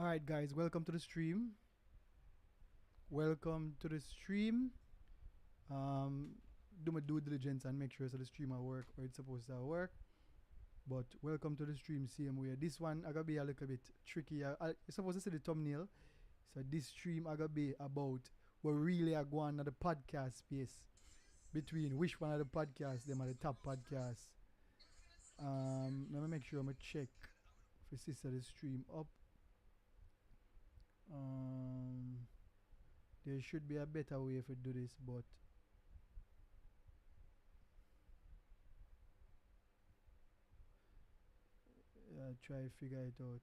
Alright guys, welcome to the stream. Welcome to the stream. Do my due diligence and make sure so the stream will work or it's supposed to work. But welcome to the stream same way. This one I gotta be a little bit tricky. You're supposed to see the thumbnail. So this stream I gotta be about what really are going on the podcast space. Between which one of the podcasts them are the top podcasts. Let me make sure I'm gonna check if it's the stream up. There should be a better way to do this, but try to figure it out.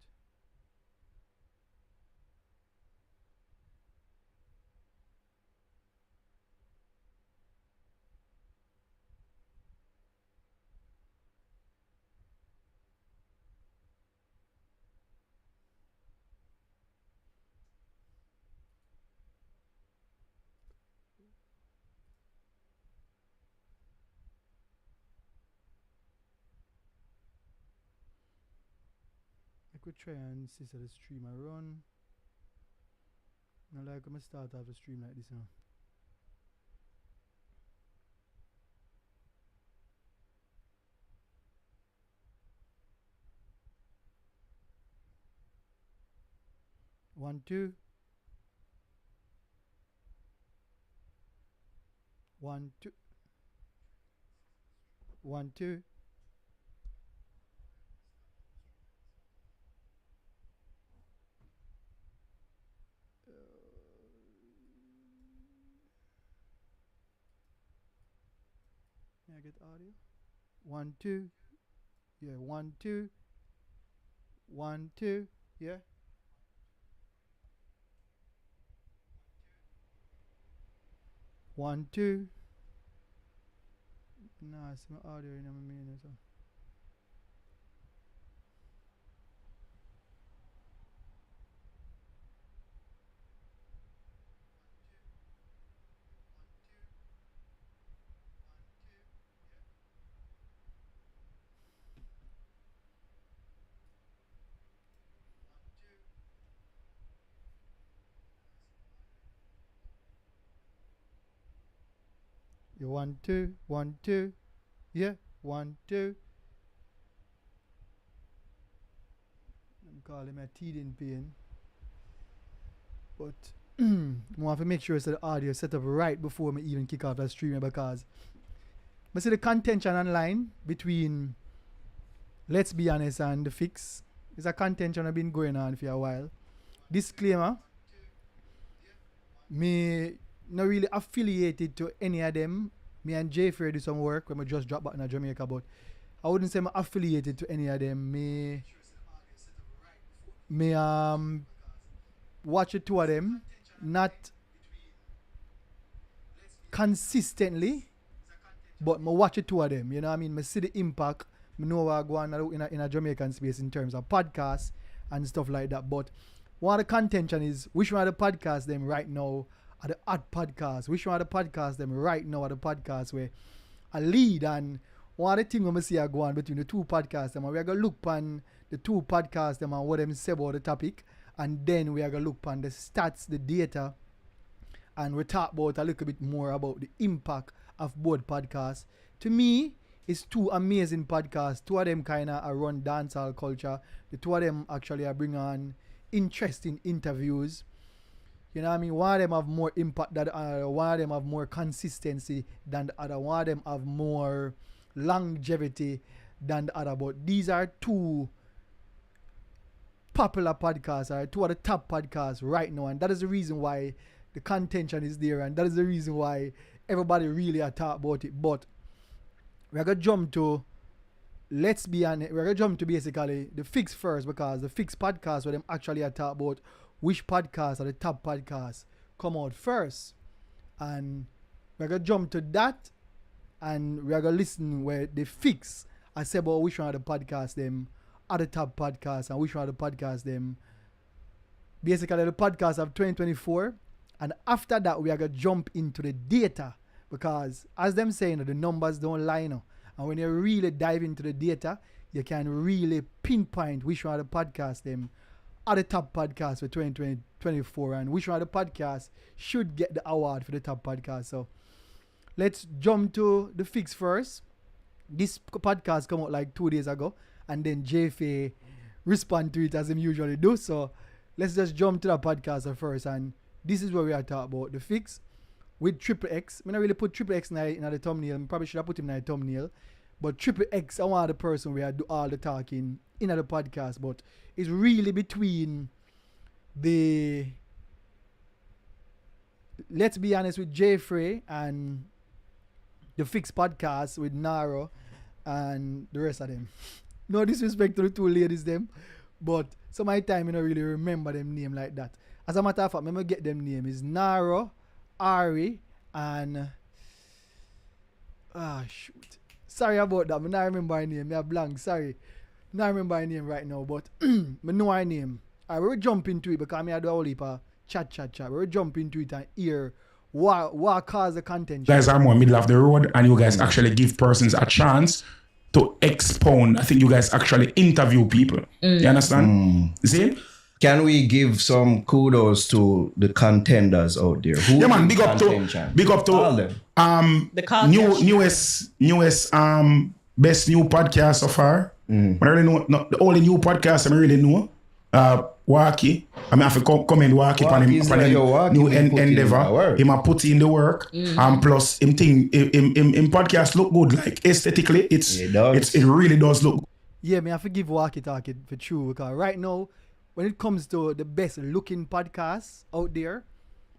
I could try and see so the stream I run. Now like I'm gonna start off the stream like this now. One, two. 1, 2. 1, 2. May I get audio? 1, 2. Yeah, 1, 2. 1, 2. Yeah. 1, 2. Nah, it's my audio in my main so. Yeah, 1, 2. 1, 2. Yeah, 1, 2. I'm calling my teething pain. But I want to make sure so the audio set up right before me even kick off the stream because I see the contention online between Let's Be Honest and The Fix. It's a contention I've been going on for a while. Disclaimer, me not really affiliated to any of them. Me and Jay Fair do some work when I just dropped back in Jamaica, but I wouldn't say I'm affiliated to any of them. Me watch the two of them, not consistently, but me watch the two of them. You know what I mean? Me see the impact. Me know what I go on in a Jamaican space in terms of podcasts and stuff like that. But one of the contention is which one of the podcasts them right now are the hot podcasts. Which one of the podcasts them right now are the podcasts where I lead, and one of the things we see are going between the two podcasts them, and we are gonna look on the two podcasts them and what them say about the topic, and then we are gonna look on the stats, the data, and we talk about a little bit more about the impact of both podcasts. To me, it's two amazing podcasts. Two of them kind of run dancehall culture. The two of them actually are bring on interesting interviews. You know what I mean? One of them have more impact than the other. One of them have more consistency than the other. One of them have more longevity than the other. But these are two popular podcasts, or two of the top podcasts right now. And that is the reason why the contention is there. And that is the reason why everybody really are talking about it. But we're going to jump to, let's be honest, we're going to jump to basically the Fix first, because the Fix podcast where them actually are talking about which podcasts are the top podcasts come out first. And we're going to jump to that, and we're going to listen where the Fix I say about which one of the podcasts them are the top podcasts and which one of the podcasts them basically the podcast of 2024. And after that we are going to jump into the data, because as them saying, the numbers don't lie now. And when you really dive into the data, you can really pinpoint which one of the podcasts them are the top podcasts for 2024 and which one of the podcasts should get the award for the top podcast. So let's jump to the fix first. This podcast come out like 2 days ago and then JFA respond to it as him usually do. So let's just jump to the podcast first, and this is where we are talking about the fix with Triple X. I don't really put Triple X in the thumbnail. I probably should have put him in the thumbnail. But Triple X, I want the person where I do all the talking in the podcast. But it's really between the, let's be honest, with Jeffrey and the Fix podcast with Naro and the rest of them. No disrespect to the two ladies them, but some of my time I don't really remember them name like that. As a matter of fact, I'm going to get them name. Is Naro, Ari, and shoot. Sorry about that. I don't remember her name. I'm blank. Sorry. I don't remember her name right now, but I know her name. Alright, we'll jump into it because I do a whole heap of chat. We'll jump into it and hear what caused the content. You guys are more middle of the road and you guys actually give persons a chance to expound. I think you guys actually interview people. You understand? See? Can we give some kudos to the contenders out there? Who man, big up to all them. Newest best new podcast so far. I really know the only new podcast I really know. Waki. I mean I have to commend Waki on him new endeavor. Him a put in the work. Plus him podcast look good. Like aesthetically, it really does look good. Yeah, I have to give Waki talking for true because right now, when it comes to the best looking podcasts out there,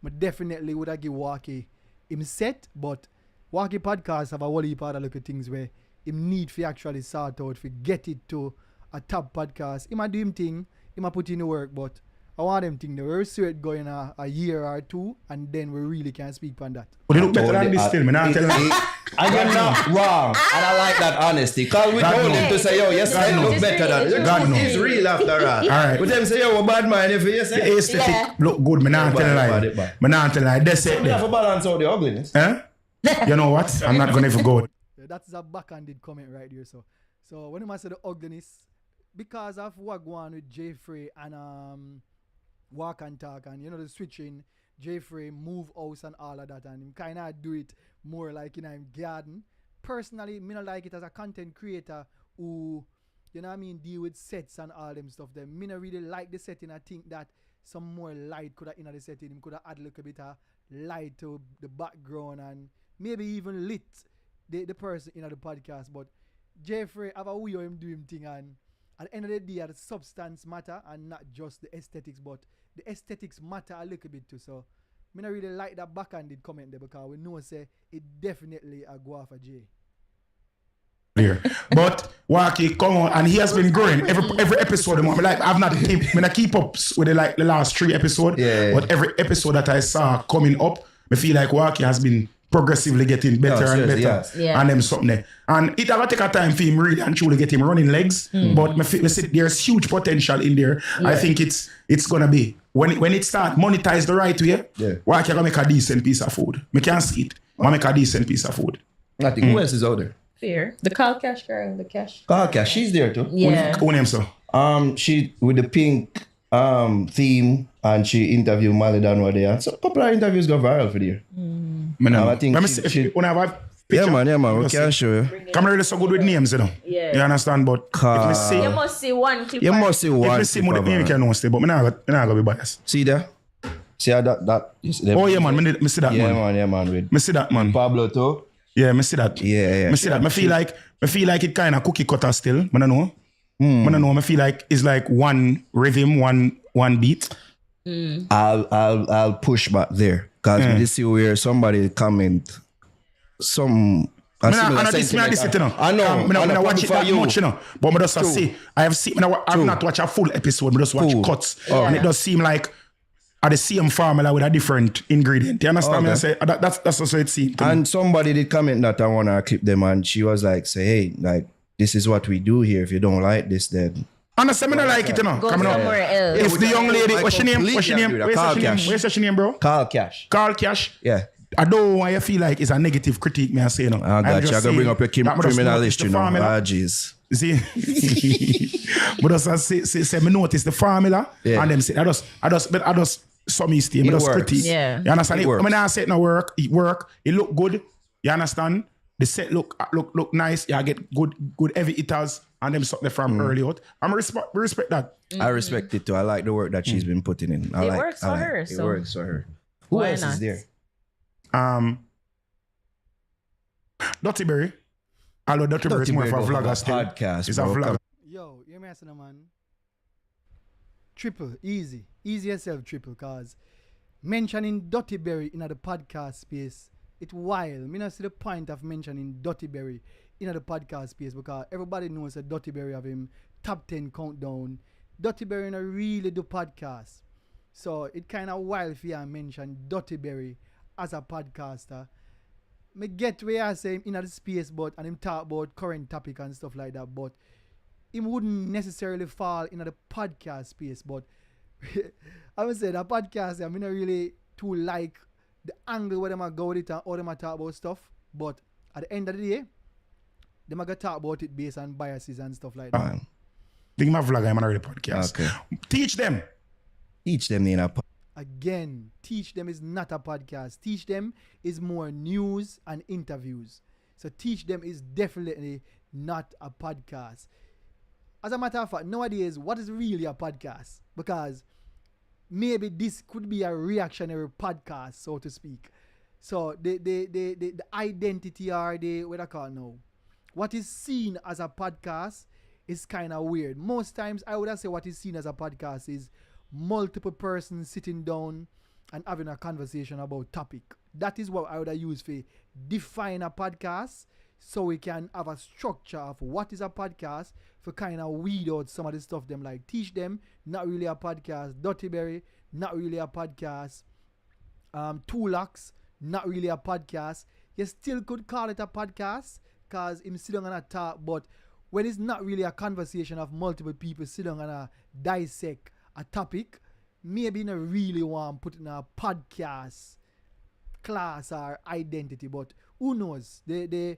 I definitely would have give Waki him set, but Waki podcasts have a whole heap of other little things where him need to actually sort out to get it to a top podcast. He might do him thing, he might put in the work, but I want them thing. We'll see it going a year or two, and then we really can speak on that. But they look better than this film, man. And you're not wrong. And I like that honesty. Because we told him to say, yo, yes, they look better than it. God knows. It's real after all. Alright. But them say, yo, bad man if you say. The aesthetic look good, man. I'm telling lie. Man, I'm telling lie. That's it. We have to balance out the ugliness. You know what? I'm not going to go. Yeah, that's a backhanded comment right there. So when I say the ugliness, because of what go on with Jeffrey and Walk and Talk and the switching, Jeffrey move house and all of that, and him kind of do it more like in him garden. Personally, me not like it as a content creator who, deal with sets and all them stuff. Them me not really like the setting. I think that some more light could have in the setting. Him could have add a little bit of light to the background and maybe even lit the person in the podcast. But Jeffrey have a way of him do him thing, and at the end of the day, the substance matter and not just the aesthetics, but the aesthetics matter a little bit too. So I don't really like that backhanded comment there because we know say it definitely a go for Jay. But Waki come on, and he has been growing every episode. I've not keep up with the last 3 episodes. Yeah. But every episode that I saw coming up, I feel like Waki has been progressively getting better and better. Yes. Yeah. And them something there. And it will take a time for him really and truly get him running legs. But there's huge potential in there. Yeah. I think it's gonna be when it start monetize the right way. Yeah. Why can I make a decent piece of food? I can't see it. I make a decent piece of food. I think who else is out there? Fair. The Call Cash girl, the Cash. Call Cash, she's there too. Yeah. Who name so? She with the pink theme, and she interviewed Molly Danwa there. So a couple of interviews go viral for there. I think yeah, man, we can show you. Camera really so good with names, Yeah. You understand? But if me see, you must see one clip. You must see one. If me see more than you can know, but I'm not gonna be biased. See there? See how that is. Oh yeah, man. Me see that, man. Yeah, man. With me see that, man. Pablo too. Yeah, me see that. Yeah. Me see that. Me feel like it kind of cookie cutter still. I don't know. I don't know. I feel like it's like one rhythm, one beat. I'll push back there because we see where somebody comment some. I know. I watch it that much, But I just say I have seen. I've not watched a full episode. I just watch cuts, and it does seem like the same formula with a different ingredient. You understand me? I say that's also it seems. And somebody did comment that I wanna clip them, and she was like, "Say, hey, like this is what we do here. If you don't like this, then." Honestly, I don't like it, Go somewhere else. If the young lady, what's your name? Where's your name, bro? Carl Cash. Carl Cash. Yeah. I don't want you to feel like it's a negative critique me I say no. I got you. I gotta bring up your criminal history now. Jeez. See, but just say me notice the formula and them say I just some mistake. I just critique. Yeah. You understand? It works. When I say no work, it work. It look good. You understand? The set look nice. You get good heavy hitters and them suck the from early out. I'm respect that. I respect it too. I like the work that she's been putting in. It works for her. It So works for her. Who why else not? is there? Dirty Berry. Although Dirty Berry is more for a vlogger still. Podcast, It's a vlogger. Yo, you messing man. Triple, easy. Easy yourself, triple, cause mentioning Dirty Berry in the podcast space, it's wild. Me not see the point of mentioning Dirty Berry in the podcast space because everybody knows that Dirty Berry have him top 10 countdown. Dirty Berry in a really do podcast. So it kind of wild if you mention Dirty Berry as a podcaster. Me get where I say him in the space, but and him talk about current topic and stuff like that, but him wouldn't necessarily fall in the podcast space. But I would say the podcast, I mean, I really too like the angle where them a go with it and how them a talk about stuff. But at the end of the day, them a go talk about it based on biases and stuff like that. Think my vlogger, I'm on the podcast. Okay. Teach them. Teach them in a Again, Teach Them is not a podcast. Teach Them is more news and interviews. So Teach Them is definitely not a podcast. As a matter of fact, nowadays, what is really a podcast? Because maybe this could be a reactionary podcast, so to speak. So the identity or what I call now, what is seen as a podcast is kind of weird. Most times, I would say what is seen as a podcast is multiple persons sitting down and having a conversation about topic. That is what I would use for define a podcast, so we can have a structure of what is a podcast for kind of weed out some of the stuff them like. Teach Them, not really a podcast. Dirty Berry, not really a podcast. Two Locks, not really a podcast. You still could call it a podcast because him sit down and talk, but when it's not really a conversation of multiple people sit down and dissect a topic, maybe not really want to put in a podcast class or identity, but who knows? The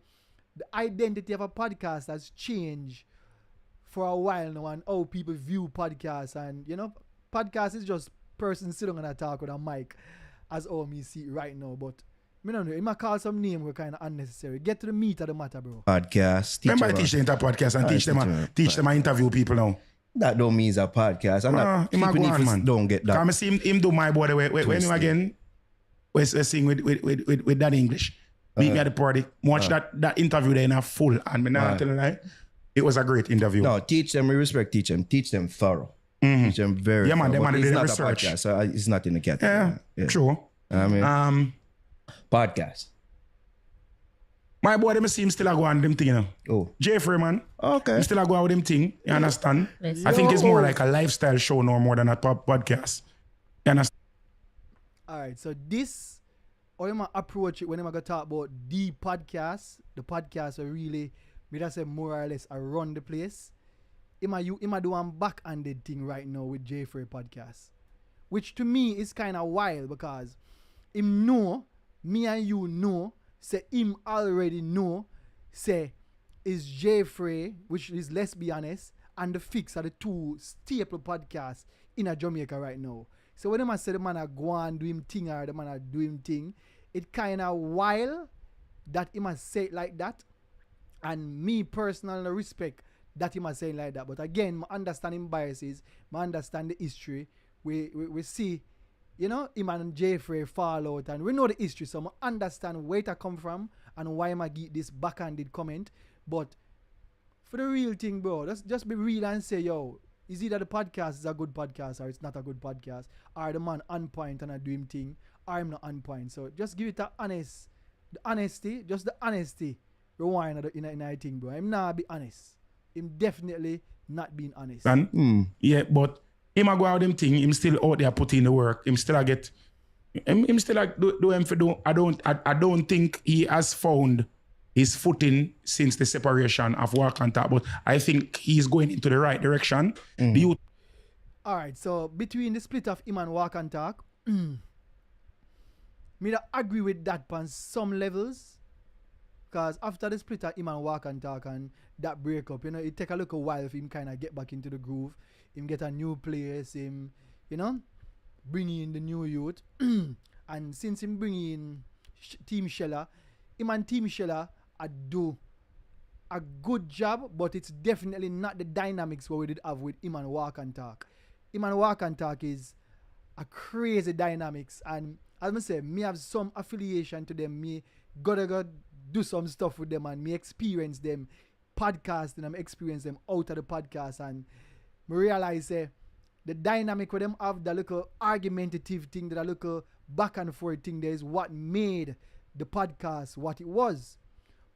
identity of a podcast has changed for a while now and how people view podcasts. And you know, podcast is just person sitting on a talk with a mic as how me see it right now. But I don't know, you might call some name were kind of unnecessary. Get to the meat of the matter, bro. podcast. Remember I teach them into podcast and teach them I interview people now. That don't mean it's a podcast. I'm not keeping it for don't get that. Come see him do my boy when him again we sing with that English. Meet me at the party. Watch that interview there in a full and me not telling you lie. It was a great interview. No, teach them, we respect teach them. Teach them thorough. Teach them very Yeah man, thorough. they It's did not research. a podcast, so it's not in the category. Yeah, true. I mean, podcast. My boy, them see him still a go on them thing, you know. Oh. Jeffrey, man. Okay. He still a go on with them thing. You understand? Let's I think it's more go. like a lifestyle show no more than a podcast. You understand? Alright, so this, how you approach it when I'm going to talk about the podcast are really, me that say more or less around the place. Him a do one back-handed thing right now with Jeffrey podcast. Which to me is kind of wild because him know, me and you know, say him already know, say is Jeffrey, which is, let's be honest, and The Fix are the two staple podcasts in a Jamaica right now. So when I say the man a go and do him thing or the man a do him thing, it kind of wild that he must say it like that. And me personally respect that he must say it like that. But again, my understanding biases, my understand the history. We see, you know, him and Jeffrey fall out and we know the history, so I understand where it come from and why I get this backhanded comment. But for the real thing, bro, let's just be real and say, yo, is either the podcast is a good podcast or it's not a good podcast, or the man on point and I do him thing, or I'm not on point. So just give it the honesty, rewind in a thing, bro. I'm not be honest. I'm definitely not being honest. And yeah, but him a go out them thing, him still out there put in the work. Him still a get him still a do him for do. I don't think he has found his footing since the separation of Walk and Talk, but I think he's going into the right direction. The youth. Alright, so between the split of him and Walk and Talk, me Me not agree with that on some levels. Because after the split, him and Walk and Talk and that breakup, it take a little while for him kind of get back into the groove. Him get a new place, him, bring in the new youth. And since him bring in Team Sheller, him and Team Sheller do a good job, but it's definitely not the dynamics what we did have with him and Walk and Talk. Him and Walk and Talk is a crazy dynamics, and as I say, me have some affiliation to them. Me gotta go do some stuff with them, and me experience them podcasting and experience them out of the podcast, and me realize the dynamic with them have the little argumentative thing, the little back and forth thing there is what made the podcast what it was.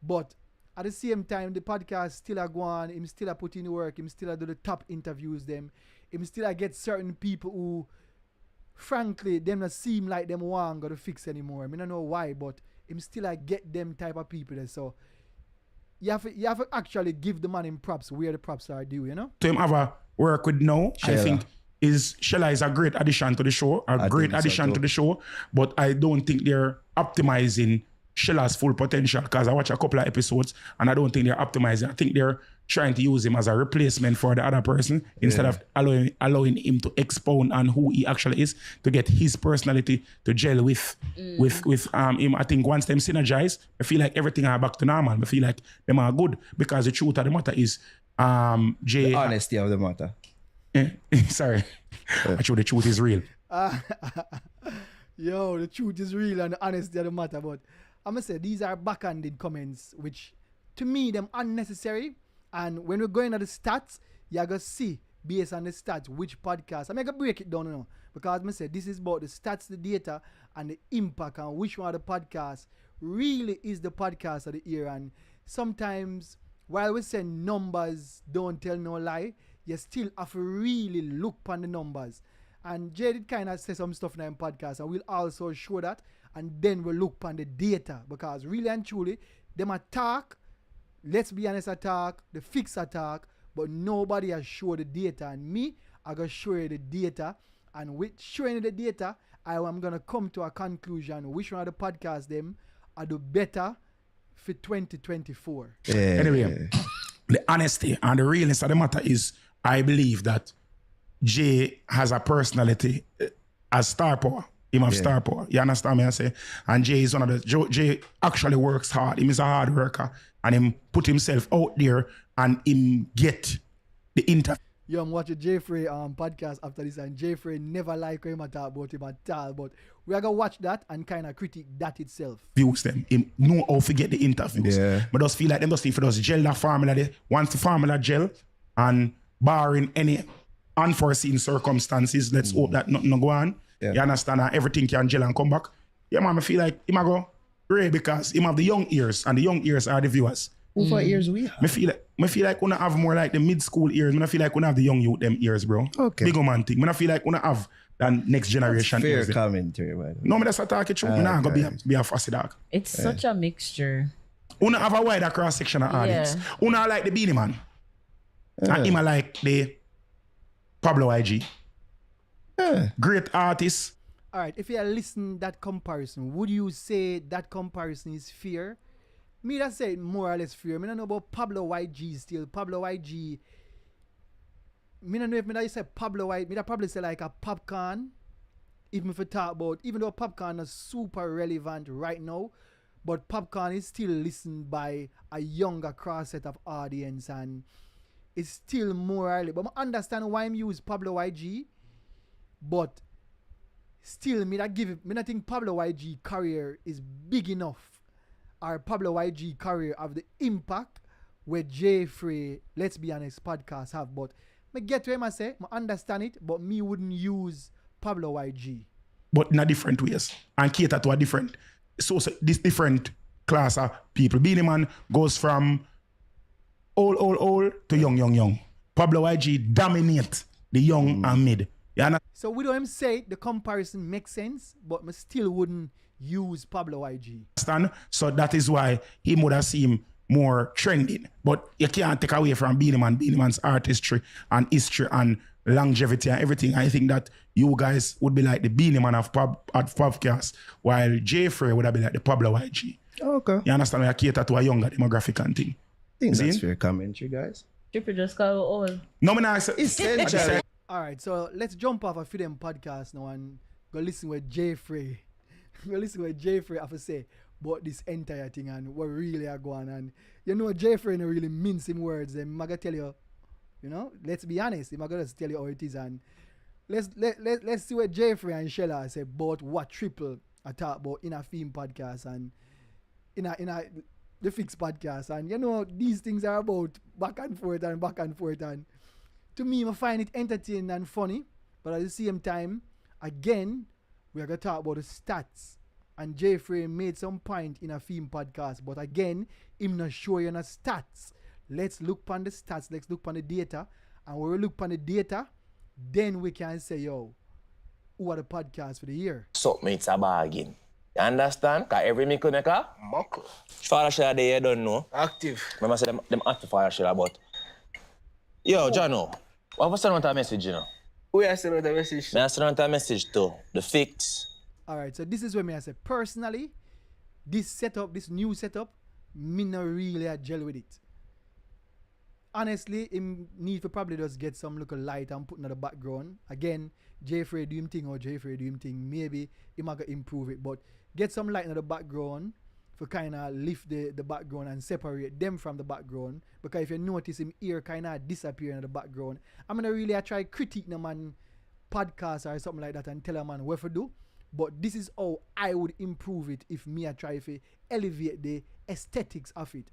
But at the same time, the podcast still a go on, him still a put in work, him still a do the top interviews them, him still a get certain people who frankly them not seem like them want got to fix anymore. I mean, I don't know why, but him still a get them type of people there. So you have to actually give the man him props where the props are due, To him have a work with now, Sheller. I think Sheller is a great addition to the show, to the show, but I don't think they're optimizing Sheller's full potential, because I watch a couple of episodes and I don't think they're optimizing. I think they're trying to use him as a replacement for the other person instead of allowing him to expound on who he actually is, to get his personality to gel with him. I think once them synergize, I feel like everything are back to normal. I feel like them are good, because the truth of the matter is Jay. The honesty of the matter. Sorry. Actually, the truth is real. Yo, the truth is real and the honesty of the matter. But I'm going to say these are backhanded comments, which to me, them unnecessary. And when we're going at the stats, you're going to see, based on the stats, which podcast. I'm going to break it down now. Because I'm going to say this is about the stats, the data, and the impact, and which one of the podcasts really is the podcast of the year. And sometimes, while we say numbers don't tell no lie, you still have to really look on the numbers. And Jay did kind of say some stuff in the podcast, and we'll also show that, and then we'll look on the data, because really and truly, them attack, let's be honest, attack, the fix attack, but nobody has showed the data, and me, I gotta show you the data, and with showing you the data, I am gonna come to a conclusion which one of the podcasts them are the better for 2024. Anyway, the honesty and the realness of the matter is, I believe that Jay has a personality as star power. Him have star power. You understand me? I say? And Jay is one of the... Jay actually works hard. Him is a hard worker. And him put himself out there and him get the interview. Yo, I'm watching Jeffrey podcast after this, and Jeffrey never like him at talk about him at all. But we are going to watch that and kind of critique that itself. Views them. Him know how to get the interviews. Yeah. But just feel like them just need for those gel that formula there. Once the formula gel, and barring any unforeseen circumstances, let's hope that nothing no go on. Yeah. You understand that everything can gel and come back. Yeah, man, I feel like him go great, because him have the young ears, and the young ears are the viewers. What ears we have? I feel like we have more like the mid-school ears. I feel like we have the young youth them ears, bro. Okay. Big man thing. I feel like we have the next generation. That's fair commentary, by the way. No, that's a talk true. I'm not going to be a fussy dog. It's such a mixture. Una have a wider cross-section of audience. Una like the Beanie Man. And him like the Pablo IG. Great artist. All right, if you listen that comparison, would you say that comparison is fair? Me that say more or less fair. I don't know about Pablo YG still. Pablo YG, I don't know if I say Pablo YG, I probably say like a Popcorn. Even if we talk about, even though Popcorn is super relevant right now, but Popcorn is still listened by a younger cross set of audience, and it's still more early. But I understand why I'm use Pablo YG, but still, me not think Pablo YG career is big enough, or Pablo YG career have the impact where Jeffrey, let's be honest, podcast have. But me get to him and say, I understand it, but me wouldn't use Pablo YG. But in a different ways, and cater to a different, so this different class of people. Beanie Man goes from old to young. Pablo YG dominate the young and mid. So we don't say the comparison makes sense, but I still wouldn't use Pablo YG. So that is why he would have seemed more trending. But you can't take away from Beanie Man. Beanie Man's artistry and history and longevity and everything. I think that you guys would be like the Beanie Man of podcast, while Jeffrey would have been like the Pablo YG. Okay. You understand? We are cater to a younger demographic and thing. I think that's See? fair commentary, guys. Triple just call all. No, man, I said Essentially. All right, so let's jump off of them podcast now and go listen with Jeffrey. Go listen with Jeffrey have to say about this entire thing and what really are going on. You know, Jeffrey don't really mince him words. I'm gonna tell you, you know, let's be honest. I'm gonna tell you how it is, and let's see what Jeffrey and Shella say about what Triple I talk about in a film podcast and in a the Fix podcast. And you know, these things are about back and forth and to me, I find it entertaining and funny, but at the same time, again, we are going to talk about the stats. And Jeffrey made some point in a film podcast, but again, him not show you no stats. Let's look on the stats, let's look on the data, and when we look on the data, then we can say, yo, who are the podcasts for the year? So, it's a bargain. You understand? Because every me connect, Buckle. fire share they don't know. Active. Remember, say them active fire share, but yo, Jono, what was sending out a message, you know? Who are sending out a message? I send out a message to the Fix. All right, so this is where I say, personally, this new setup, me not really a gel with it. Honestly, him need to probably just get some little light and put in the background. Again, Jeffrey do him thing or Jeffrey do him thing. Maybe he might improve it, but get some light in the background for kind of lift the background and separate them from the background. Because if you notice him ear kind of disappear in the background, I'm gonna really try critique the man podcast or something like that and tell a man what to do. But this is how I would improve it if me I try to elevate the aesthetics of it.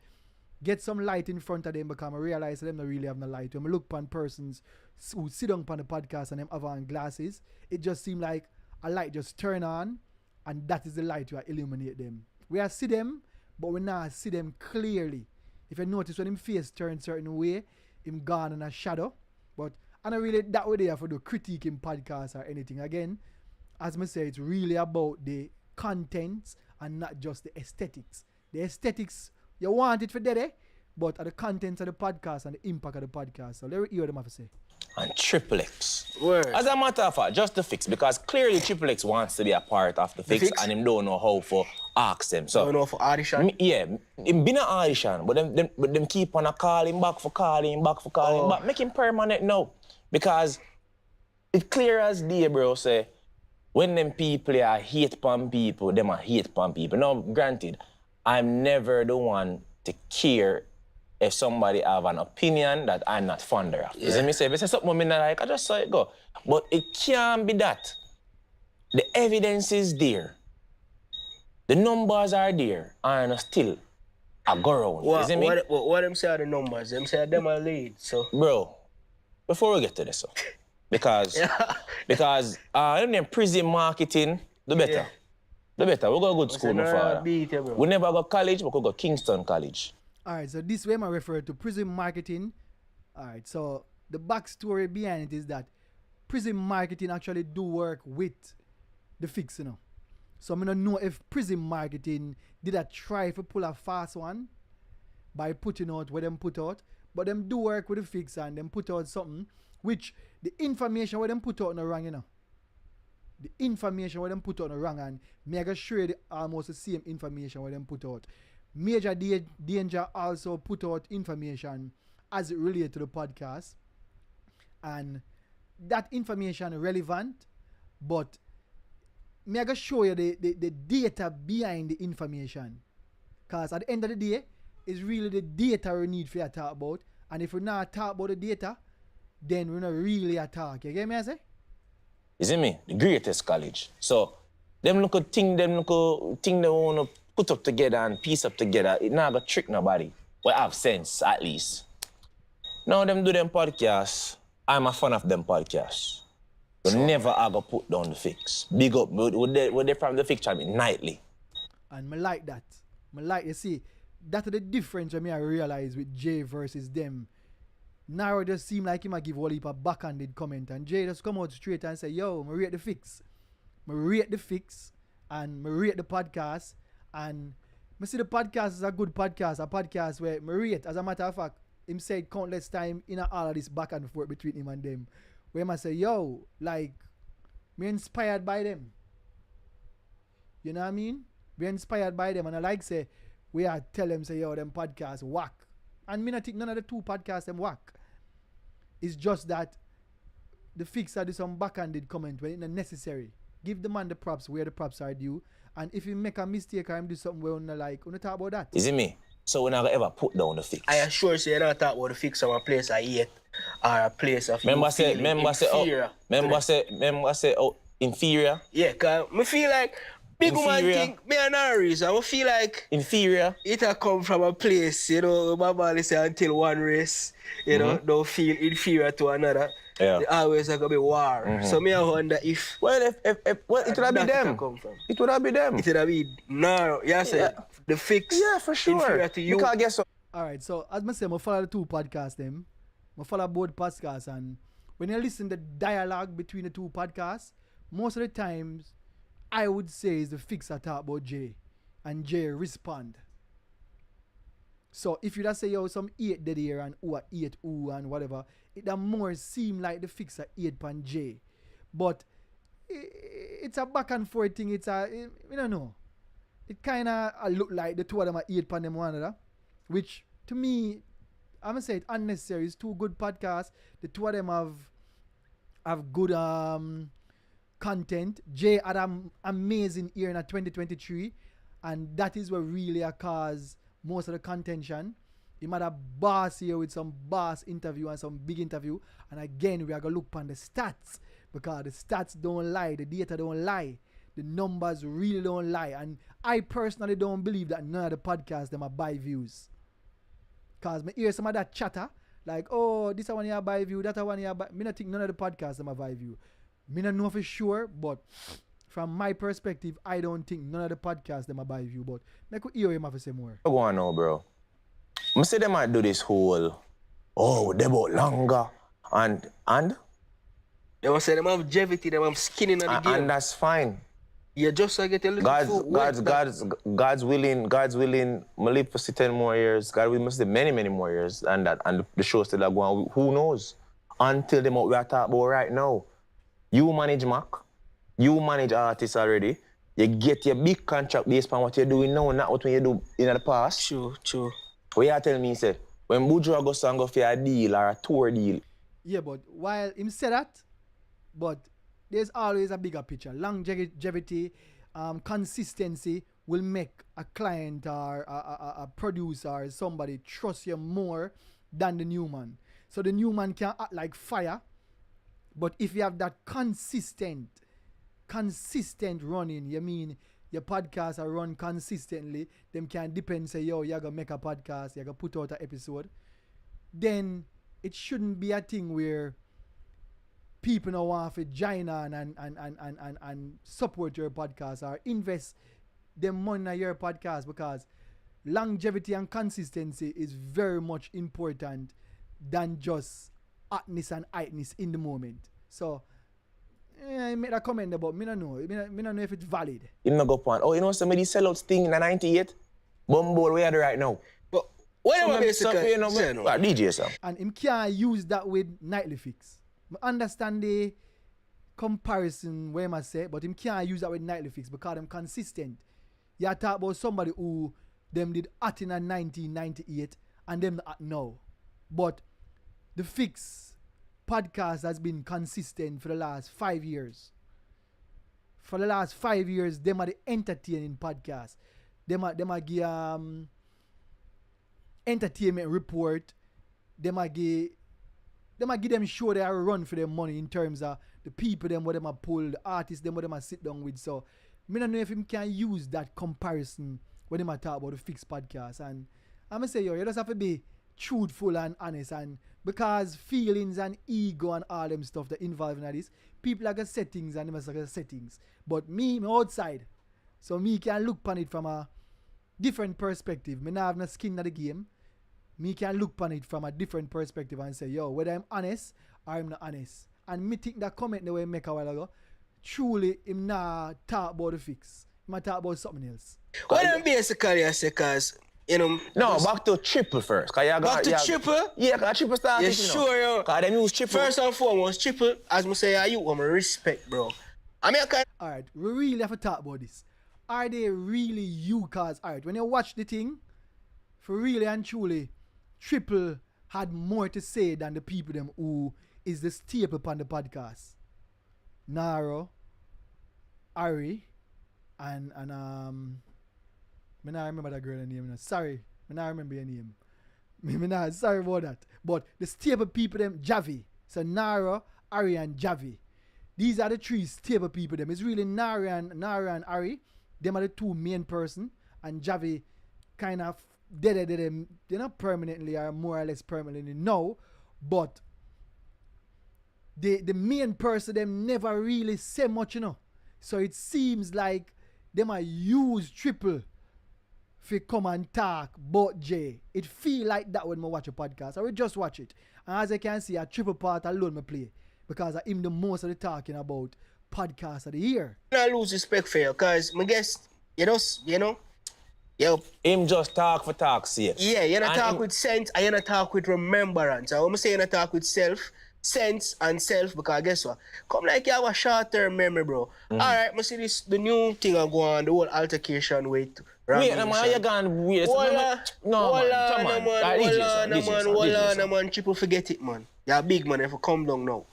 Get some light in front of them because I realize them don't really have no light. When I look upon persons who sit down on the podcast and them have on glasses, it just seems like a light just turn on and that is the light to illuminate them. We are see them, but we not see them clearly. If you notice when him face turn certain way, him gone in a shadow. But I don't really that way there for the critique in podcast or anything. Again, as I say, it's really about the contents and not just the aesthetics. The aesthetics, you want it for that, but are the contents of the podcast and the impact of the podcast. So let me hear what them have to say. And Triple X. Word. As a matter of fact, just the Fix, because clearly Triple X wants to be a part of the Fix, Fix? and him don't know how to ask them. So, Don't know for audition. yeah, him been an audition, but them keep on a calling back for calling back. Make him permanent now. Because it's clear as day, bro, say, when them people are hate pan people, them are hate pan people. Now, granted, I'm never the one to care if somebody have an opinion that I'm not fond of. You see me say, if it's something I not like, I just saw it go. But it can't be that. The evidence is there. The numbers are there, and still I go around. You see me? What them say are the numbers? Them say them are lead, so. Bro, before we get to this, because them prison marketing, the better. Yeah. The better. We go to good school, my father. Beat you, bro. We never go college, but we go Kingston College. All right, so this way I refer to prison marketing. All right, so the backstory behind it is that prison marketing actually do work with the Fix, you know. So I don't know if prison marketing did a try to pull a fast one by putting out what them put out, but them do work with the Fix and them put out something which the information what them put out no wrong, you know. The information what them put out no wrong, and me I go show you almost the same information what them put out. Major Danger also put out information as it relates to the podcast, and that information relevant, but me I go show you the data behind the information, because at the end of the day, it's really the data we need for you to talk about, and if we not talk about the data, then we're not really a talk. You get me I say? You see me? The greatest college. So, them look at thing they want to put up together and piece up together. It not gonna trick nobody. We have sense, at least. Now them do them podcasts. I'm a fan of them podcasts. We never are gonna put down the Fix. Big up. Would they from the Fix channel nightly. And me like that. You see, that's the difference when I realize with Jay versus them. Now it just seem like he might give all heap a backhanded comment, and Jay just come out straight and say, yo, me rate the Fix. Me rate the Fix and me rate the podcast, and me see the podcast is a good podcast, a podcast where me rate. As a matter of fact, him said countless time in all of this back and forth between him and them. where I say, yo, like, me inspired by them. You know what I mean? We're inspired by them. And I like say, we are tell them, say, yo, them podcasts whack. And me not think none of the two podcasts them whack. It's just that the fix do some backhanded comment when it's not necessary. Give the man the props where the props are due. And if you make a mistake or him do something where you not like, you not talk about that. Is it me? So we're not gonna ever put down the fix. I assure you, you're not talking about the fix of a place I hate or a place of Remember say, inferior. inferior. Yeah, cause me feel like big woman Inferior. think me and Harris. I feel like Inferior. it a come from a place, you know, my body say until one race, you know, don't feel inferior to another. Yeah. There always a gonna be war. So me I wonder if Well, if it would have been that them. come from. It would have been them. It would have been no, yes, the fix. Yeah, for sure. Inferior to you. Because guess what? Alright, so as I say, I follow the two podcasts them. I follow both podcasts, and when you listen to the dialogue between the two podcasts, most of the times I would say is the fix I talk about Jay and Jay respond. So if you just say yo some 8 dead here and 8 and whatever, it that more seem like the fix a 8 pan Jay. But it's a back and forth thing, it's a I don't know. It kinda look like the two of them are 8 pan them one another. Which to me, I'm gonna say it's unnecessary. It's two good podcasts. The two of them have good content. Jay had an amazing year in 2023, and that is what really caused most of the contention. He had a boss here with some boss interview and some big interview. And again, we are gonna look on the stats because the stats don't lie, the data don't lie, the numbers really don't lie. And I personally don't believe that none of the podcasts them are buy views. Cause me hear some of that chatter like, oh, this one here buy view, that one here buy. Me not think none of the podcasts them are buy view. Me not know for sure, but from my perspective, I don't think none of the podcasts them are buy view. But me could hear him have to say more. Go on now, bro. I say they might do this whole, they about longer and They must say them have longevity, them have skin in the game. and that's fine. You just get a little God's willing, I live for 10 more years. God will must many more years and that, and the show still are going. Who knows? Until them what we are talking about right now. You manage Mac, you manage artists already. You get your big contract based on what you're doing now, not what you do in the past. True. What you tell me, say, when Buju goes and go for a deal or a tour deal. Yeah, but while him say that, but there's always a bigger picture. Longevity, consistency will make a client or a producer or somebody trust you more than the new man. So the new man can act like fire, but if you have that consistent running, you mean your podcast are run consistently, them can depend, say, yo, you're gonna make a podcast, you're gonna put out an episode, then it shouldn't be a thing where people now want to join on and support your podcast or invest them money in your podcast, because longevity and consistency is very much important than just hotness and ightness in the moment. So I made a comment about me don't know if it's valid. You know go point. You know somebody sellouts thing in the 98? Bumble where they right now. But whatever basically, you know, DJ song. And him can't use that with Nightly Fix. I understand the comparison where I say, but him can't use that with Nightly Fix because I'm consistent. You talk about somebody who them did hot in 1998 and them not now. But the Fix podcast has been consistent for the last 5 years. For the last 5 years, them are the entertaining podcast. Them are give entertainment report. Them are give them show they are run for their money in terms of the people them what them are pull, the artists them what them are sit down with. So me don't know if him can use that comparison when them are talk about the Fix podcast. And I'm gonna say, yo, you just have to be truthful and honest, and because feelings and ego and all them stuff that involved in this, people are gonna settings and them are gonna settings. But me outside, so me can look upon it from a different perspective. Me not have no skin in the game. Me can look upon it from a different perspective and say, yo, whether I'm honest or I'm not honest. And me think that comment the way I make a while ago, truly him not talk about the Fix. He might talk about something else. What I'm basically I say, cause No, back to triple first. Back to triple? Yeah, because triple started. Yeah, sure, yo. Because them use triple. First and foremost, triple, as I say, you want respect, bro. I mean, Alright, we really have to talk about this. Are they really you? Cause alright, when you watch the thing, for really and truly, Triple had more to say than the people them who is the staple upon the podcast. Naro, Ari, and I not remember that girl name. Sorry, I not remember your name. Sorry about that. But the staple people them Javi. So Naro, Ari, and Javi. These are the three stable people. Them. It's really Nara and Ari. Them are the two main person. And Javi kind of dead them, permanently or more or less permanently now. But the main person them never really say much, So it seems like them are use Triple for come and talk about Jay. It feel like that when I watch a podcast. I will just watch it. And as I can see, a Triple part alone I play. Because I'm the most of the talking about podcast of the year. I lose respect for you, because I guess, yo. Him just talk for talk's sake. Yeah, you not talk with sense and you not talk with remembrance. I want to say you not talk with sense and self, because guess what? Come like you have a short-term memory, bro. Alright, I see the new thing I go on, the whole altercation with Wait, no man, you gone weird. No, man, Triple forget it, man. You're a big man if you come down now.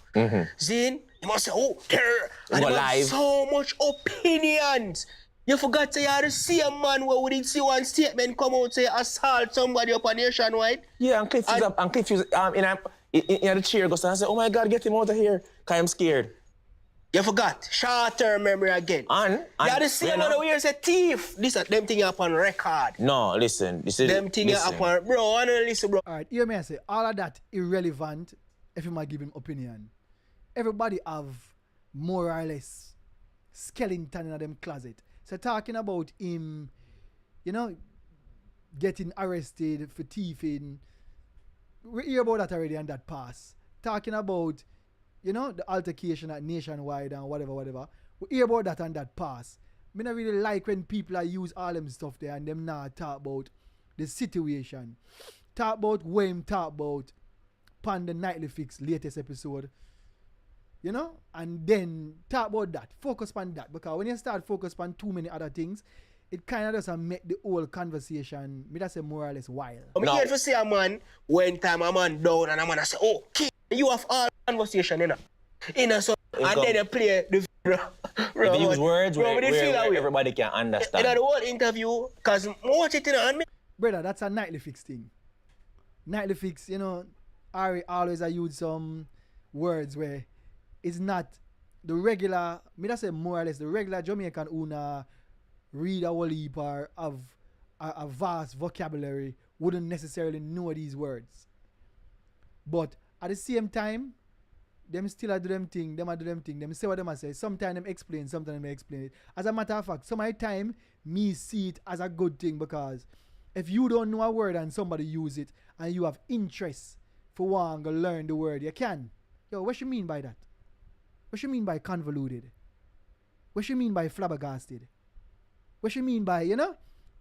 Zin, you must say, oh, terror. And you have so much opinions. You forgot to you're the same man where we did see one statement come out say assault somebody up on nationwide. Yeah, and Cliff is up, and Cliff is in the chair goes and say, oh my God, get him out of here, because I'm scared. You forgot. Short-term memory again. And you're the same man where you say thief. This them thing up on record. No, listen. Them thing up on, bro, I don't listen, bro. Alright, hear me I say, all of that irrelevant if you might give him opinion. Everybody have more or less skeleton in them closet. So talking about him, getting arrested for thieving, we hear about that already and that pass. Talking about, the altercation at Nationwide and whatever. We hear about that and that pass. I don't really like when people use all them stuff there and them now talk about the situation. Talk about what him talk about pan the Nightly Fix latest episode. And then talk about that. Focus on that. Because when you start focus on too many other things, it kind of doesn't make the whole conversation, me that say more or less wild. I'm here to see a man, when time a man down and a man say, oh, kid, you have all conversation, so, and then you play the bro, use words where everybody can understand. The whole interview, because watch it and me. Brother, that's a Nightly Fix thing. Nightly Fix, Ari always use some words where it's not the regular, me that say more or less the regular Jamaican who read a whole heap or have a vast vocabulary wouldn't necessarily know these words. But at the same time, them still do them thing, them say what them say. Sometimes them explain, sometimes them explain it. As a matter of fact, some of the time, me see it as a good thing, because if you don't know a word and somebody use it and you have interest for one to learn the word, you can. Yo, what you mean by that? What you mean by convoluted? What you mean by flabbergasted? What you mean by,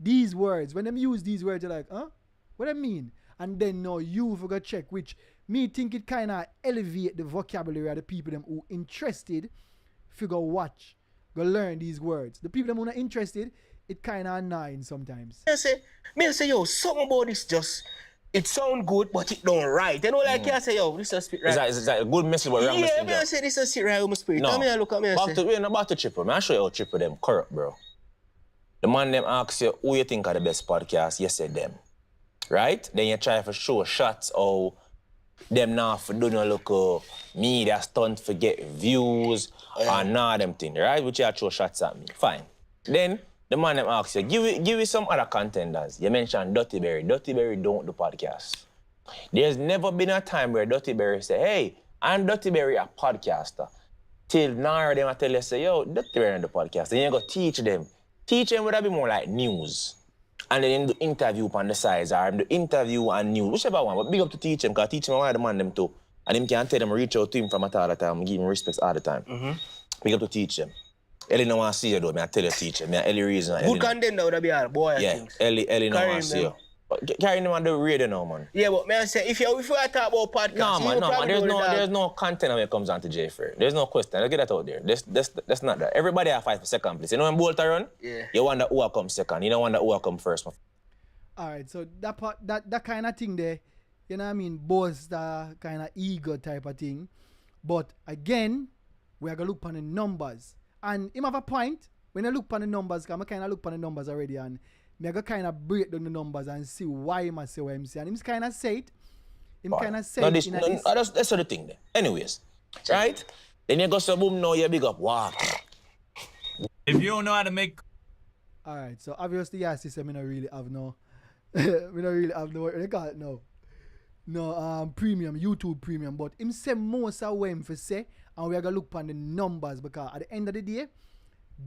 these words? When them use these words, you're like, huh? What do I mean? And then now you forgot check, which me think it kind of elevate the vocabulary of the people them who interested, figure watch, go learn these words. The people them who not interested, it kind of annoying sometimes. I say, yo, something about this just, it sound good, but it don't right. Like I say, yo, this is spit right. Is that a good message with wrong message? Yeah, I say this is spit right with my spirit. No. Tell me, I look at me and say. We're not about to Triple. I show you how Triple them corrupt, bro. The man them asks you who you think are the best podcast, you say them. Right? Then you try to show shots how them now for do no look media stunt for get views or none of them things, right? Which you throw shots at me. Fine. Then the man them asks you, give me some other contenders. You mentioned Dirty Berry. Dirty Berry don't do podcast. There's never been a time where Dirty Berry say, hey, I'm Dirty Berry, a podcaster. Till now them I tell you, say, yo, Dirty Berry on the podcast. Then you go teach them. Teach them would have been more like news. And then do interview on the sides, or do interview and news, whichever one. But big up to teach him, because teach him I demand them too. And him can tell them reach out to him from at all the time, give him respects all the time. Big up to teach him. Ellie no want to see you though, I tell you teacher. Me Ellie reason. Good contender would be all boy. Yeah, Ellie no want to see you. Carrying them on the radio now, man. Yeah, but man, I say if we talk about podcast, No, man. There's no content when it comes on to J Fair. There's no question. Let's get that out there. That's not that. Everybody have fight for second place. You know when Bolt run? Yeah. You wonder who will come second. You don't wonder who will come first. Alright, so that part, that kind of thing there, you know what I mean, boast the kind of ego type of thing. But again, we are gonna look on the numbers. And him have a point. When I look on the numbers, because I kind of look on the numbers already, and I go kind of break down the numbers and see why I say what I'm saying. And him kind of say it. Him kind of say it. That's the thing there. Anyways, right? Then you go so boom, now you big up. Wow. If you don't know how to make... Alright, so obviously, yeah, system, we don't really have no... we don't really have no... What they call it now? No, premium, YouTube premium. But him say most of what him for say, and we are going to look on the numbers, because at the end of the day,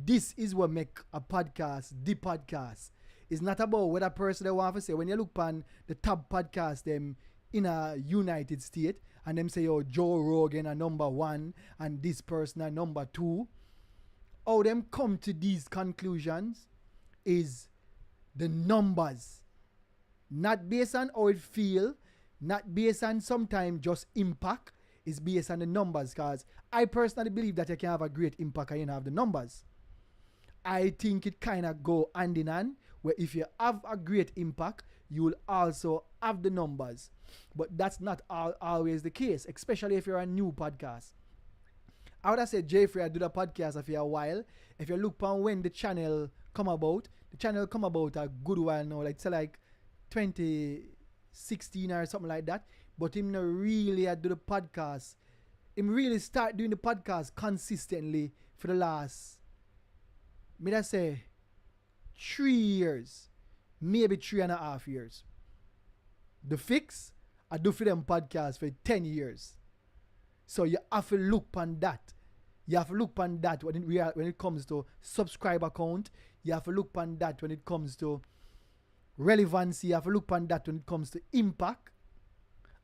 this is what make a podcast the podcast. It's not about what a person they want to say. When you look on the top podcast them in a United States and them say, oh, Joe Rogan are number 1 and this person are number 2, how them come to these conclusions is the numbers. Not based on how it feel, not based on sometimes just impact, it's based on the numbers, because I personally believe that you can have a great impact and you don't have the numbers. I think it kind of go hand in hand, where if you have a great impact, you will also have the numbers. But that's not always the case, especially if you're a new podcast. I would have said Jeffrey, I do the podcast for a while. If you look on when the channel come about a good while now, like say like 2016 or something like that. But him not really do the podcast. Him really start doing the podcast consistently for the last, may I say, 3 years, maybe 3.5 years. The Fix, I do for them podcast for 10 years. So you have to look on that. You have to look on that when it comes to subscriber count. You have to look on that when it comes to relevancy. You have to look on that when it comes to impact.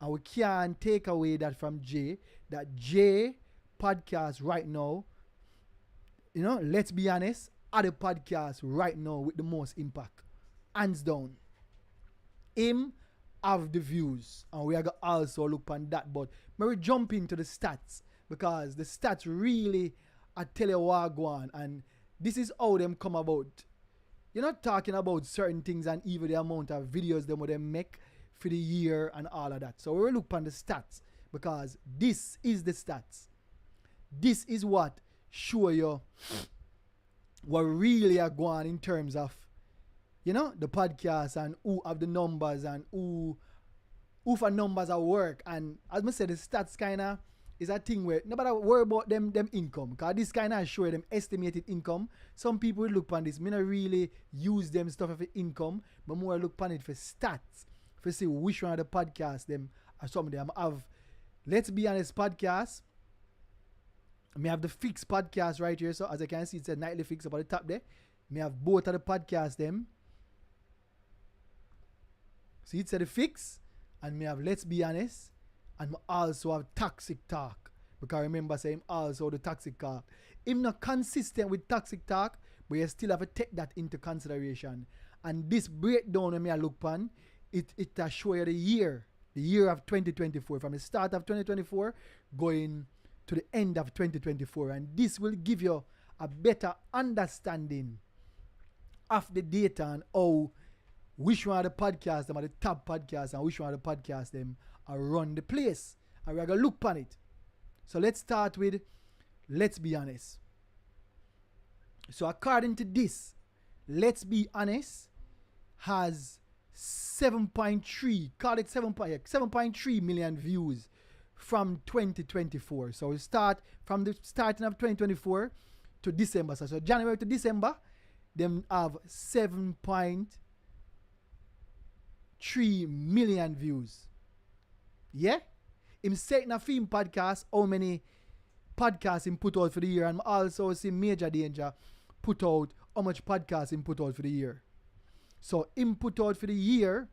And we can't take away that from Jay. That Jay podcast right now, you know, let's be honest, are the podcast right now with the most impact. Hands down. Him have the views. And we are going to also look on that. But maybe jump into the stats. Because the stats really are tell you what go on. And this is how them come about. You're not talking about certain things and even the amount of videos them what they make for the year and all of that. So we'll look on the stats. Because this is the stats. This is what show you what really are going in terms of, you know, the podcast and who have the numbers and who for numbers at work. And as I said, the stats kind of is a thing where nobody worry about them income. Because this kind of show them estimated income. Some people will look on this. Me not really use them stuff for income, but more look on it for stats. For see which one of the podcasts them are some of them have. Let's be honest, podcast. I have the Fix podcast right here. So as I can see, it says Nightly Fix up at the top there. I have both of the podcasts them. See, it said the Fix. And I have Let's Be Honest. And I also have Toxic Talk. Because I remember saying also the Toxic Talk. I'm not consistent with Toxic Talk, but you still have to take that into consideration. And this breakdown when I look on, it show you the year of 2024. From the start of 2024 going to the end of 2024. And this will give you a better understanding of the data and how which one of the podcasts them are the top podcasts and which one of the podcasts them are run the place. And we're going to look on it. So let's start with Let's Be Honest. So according to this, Let's Be Honest has 7.3, call it 7.3 million views from 2024. So we start from the starting of 2024 to December. So January to December, them have 7.3 million views. Yeah? Him say in a film podcast how many podcasts him put out for the year, and also see Major Danger put out how much podcasts him put out for the year. So him put out for the year,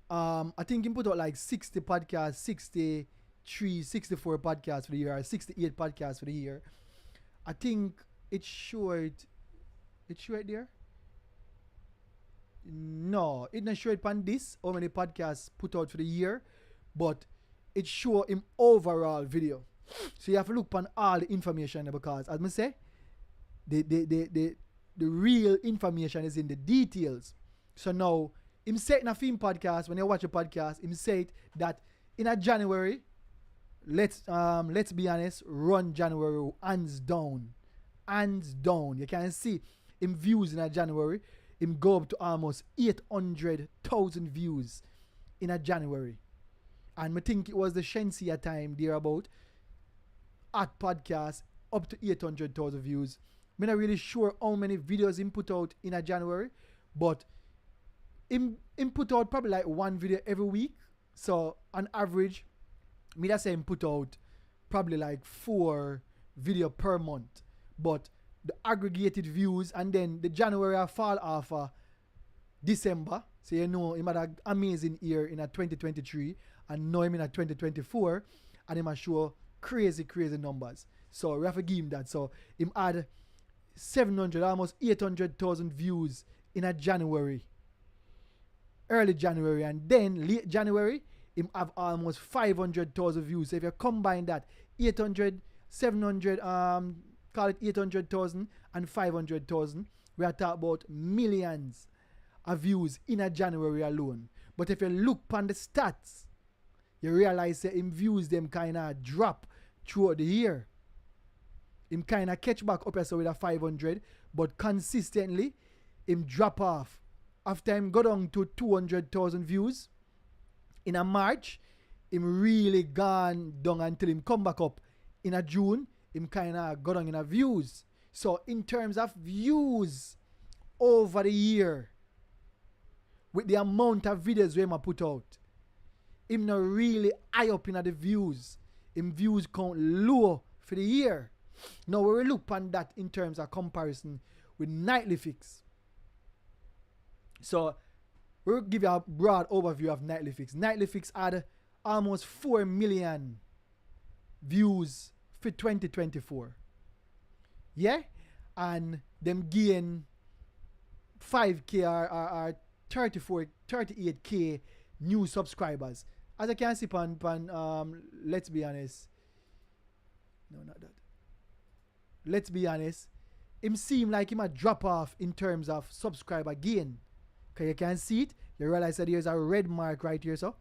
I think him put out like 60 podcasts, 63, 64 podcasts for the year, or 68 podcasts for the year. I think it showed there. No, it not showed on this how many podcasts put out for the year, but it show him overall video. So you have to look on all the information because as I say, the real information is in the details. So now him say in a film podcast, when you watch a podcast, him say that in a January, let's be honest, run January hands down. Hands down. You can see him views in a January. Him go up to almost 800,000 views in a January. And I think it was the Shensia time there about at podcast up to 800,000 views. I'm not really sure how many videos him put out in a January, but him put out probably like one video every week. So on average, me that say him put out probably like 4 video per month. But the aggregated views and then the January fall off December. So you know him had an amazing year in a 2023 and now him in a 2024 and him a show crazy numbers. So we have to give him that. So him had 700, almost 800,000 views in a January. Early January and then late January him have almost 500,000 views. So if you combine that 800, 700, call it 800,000 and 500,000, we are talking about millions of views in a January alone. But if you look on the stats, you realize that him views them kind of drop throughout the year. Him kind of catch back up so with a 500, but consistently him drop off. After him go down to 200,000 views in a March, him really gone down until him come back up in a June. Him kind of go down in a views. So in terms of views over the year, with the amount of videos we him put out, him not really high up in the views. Him views count low for the year. Now we will look on that in terms of comparison with Nightly Fix. So we'll give you a broad overview of Nightly Fix. Nightly Fix had almost 4 million views for 2024. Yeah? And them gain 5K or 38K new subscribers. As I can see on let's be honest. No, not that. Let's be honest. Him seem like him a drop off in terms of subscriber gain. Okay, you can see it. You realize that there's a red mark right here, so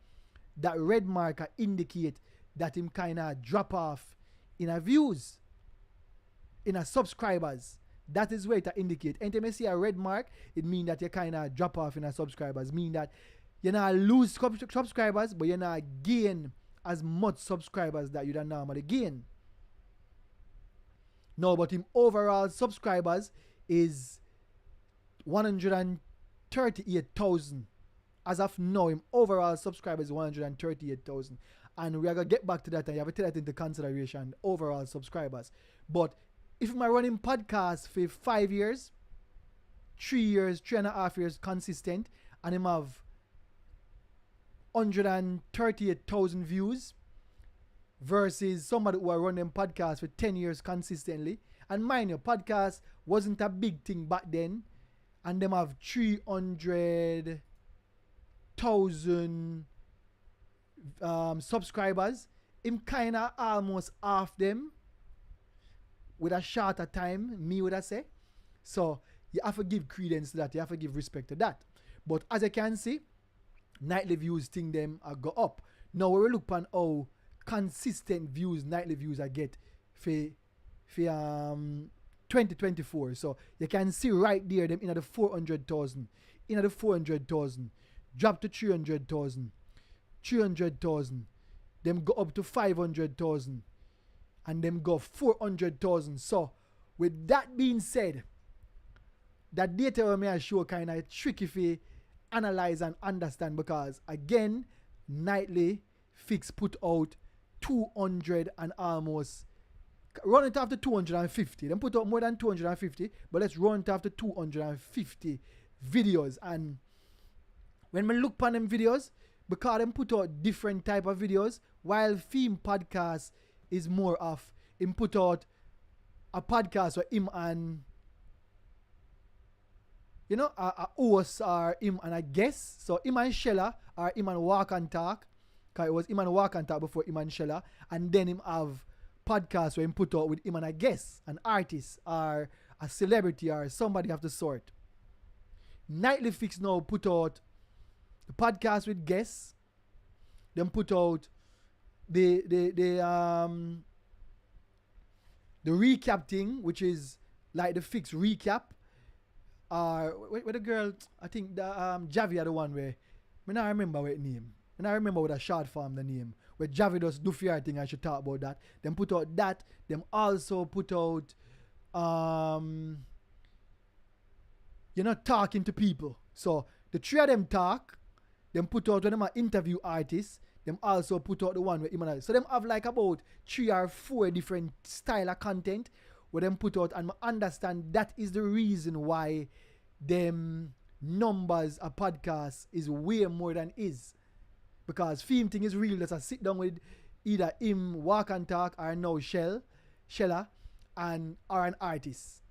that red mark indicate that him kind of drop off in a views, in a subscribers. That is where it indicate. Anytime you see a red mark, it mean that you kind of drop off in a subscribers. Mean that you not lose subscribers, but you not gain as much subscribers that you don't normally gain. No, but him overall subscribers is 138,000. As of now, him overall subscribers is 138,000. And we are going to get back to that and you have to take that into consideration, overall subscribers. But if I'm running podcasts for 5 years, 3 years, 3.5 years consistent, and him have 138,000 views versus somebody who are running podcasts for 10 years consistently. And mind you, podcast wasn't a big thing back then. And them have 300,000 subscribers. Him kind of almost half them with a shorter time, me would I say. So you have to give credence to that. You have to give respect to that. But as you can see, Nightly views thing them go up. Now we will look on how consistent views Nightly views I get for 2024. So you can see right there them in the 400,000, in the 400,000, drop to 300,000, 300,000, them go up to 500,000, and them go 400,000. So with that being said, that data may show kind of tricky for analyze and understand, because again, Nightly Fix put out 200 and almost run it after 250. Then put out more than 250, but let's run it after 250 videos. And when we look on them videos, because them put out different type of videos, while Theme Podcast is more of him put out a podcast where him and a host or him and a guest. So him and Shella or him and Walk and Talk. Because it was him and Walk and Talk before him and Shella. And then him have podcasts where him put out with him and a guest, an artist or a celebrity or somebody of the sort. Nightly Fix now put out the podcast with guests. Then put out the recap thing, which is like the Fix recap. Where the girl, I think the Javi are the one where I don't remember what name. And I remember with a short form the name. Where Javi does do fear thing, I should talk about that. Them put out that. Them also put out talking to people. So the three of them talk, them put out when them interview artists, them also put out the one with him. So them have like about 3 or 4 different style of content where them put out, and I understand that is the reason why them numbers of podcasts is way more than is. Because film thing is real. Let's sit down with either him, Walk and Talk, or now Shella, or an artist.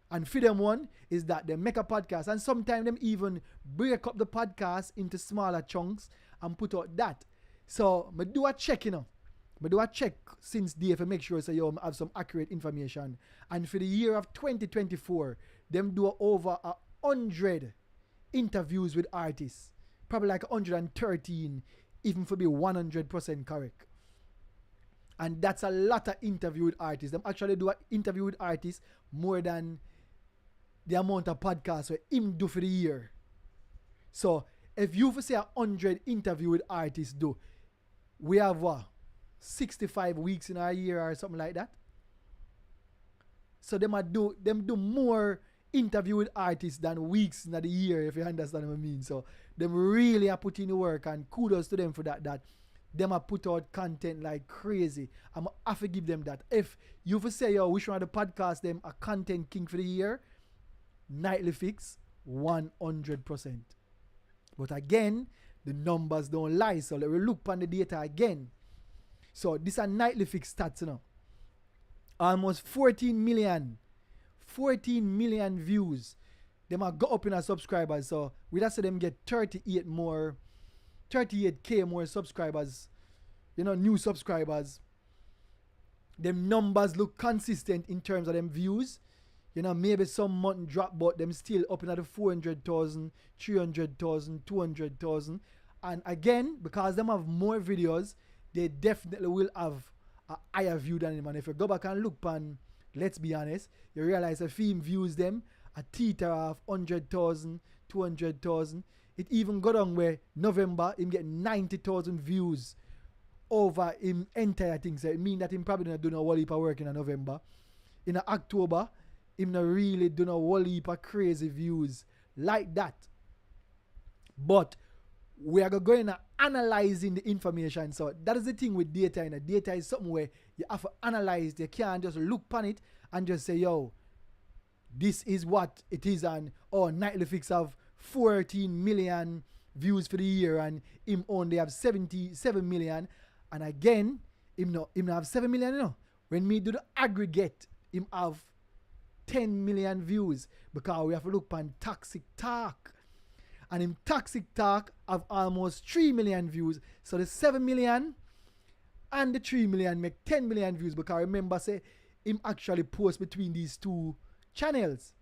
And for them one is that they make a podcast, and sometimes them even break up the podcast into smaller chunks and put out that. So I do a check, I do a check since day to make sure I have some accurate information. And for the year of 2024, them do over 100 interviews with artists. Probably like 113, even for be 100% correct. And that's a lot of interview with artists. Them actually do an interview with artists more than the amount of podcasts where him do for the year. So if you for say 100 interview with artists do, we have 65 weeks in our year or something like that. So them do more interview with artists than weeks in the year, if you understand what I mean. So them really are putting the work, and kudos to them for that them are put out content like crazy. I'm have to give them that. If you for say which one of the podcast them a content king for the year, Nightly Fix 100%. But again, the numbers don't lie, so let me look on the data again. So this are Nightly Fix stats almost 14 million views. Them are go up in our subscribers. So we just say them get 38k more subscribers. New subscribers. Them numbers look consistent in terms of them views. Maybe some month drop, but them still up in the 400,000, 300,000, 200,000. And again, because them have more videos, they definitely will have a higher view than them. And if you go back and look pan, let's be honest, you realize a film views them a theater of 100,000, 200,000. It even got on where November him get 90,000 views over him entire thing. So it mean that him probably not do no whole heap of work in November. In October, him not really do no whole heap of crazy views like that. But we are going to analyzing the information. So that is the thing with data. Data is something where you have to analyze. You can't just look on it and just say, this is what it is. And Nightly Fix have 14 million views for the year, and him only have 77 million. And again, him not have 7 million. When me do the aggregate, him have 10 million views, because we have to look on Toxic Talk. And in Toxic Talk have almost 3 million views. So the 7 million and the 3 million make 10 million views, because remember say him actually post between these two channels.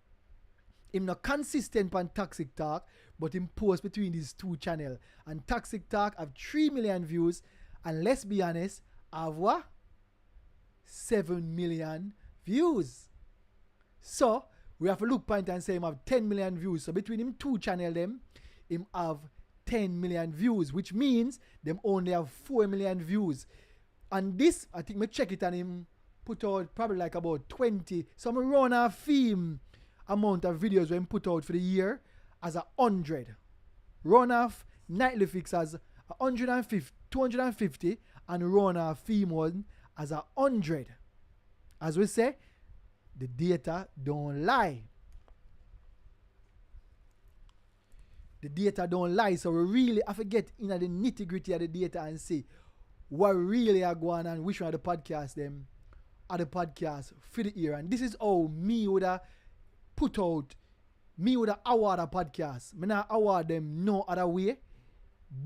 Him not consistent on Toxic Talk, but him post between these two channels. And Toxic Talk have 3 million views, and let's be honest, have 7 million views. So we have to look point and say him have 10 million views. So between him two channel him have 10 million views, which means them only have 4 million views. And this, I think me check it, and him put out probably like about 20. So I'm run a theme amount of videos when put out for the year as 100. Run off Nightly Fix as 150, 250, and run a theme one as 100. As we say, the data don't lie. The data don't lie. So we really have to get in the nitty gritty of the data and see what really are going on, which one of the podcasts them of the podcast for the year. And this is how me would have put out, me would have award a podcast. Me not award them no other way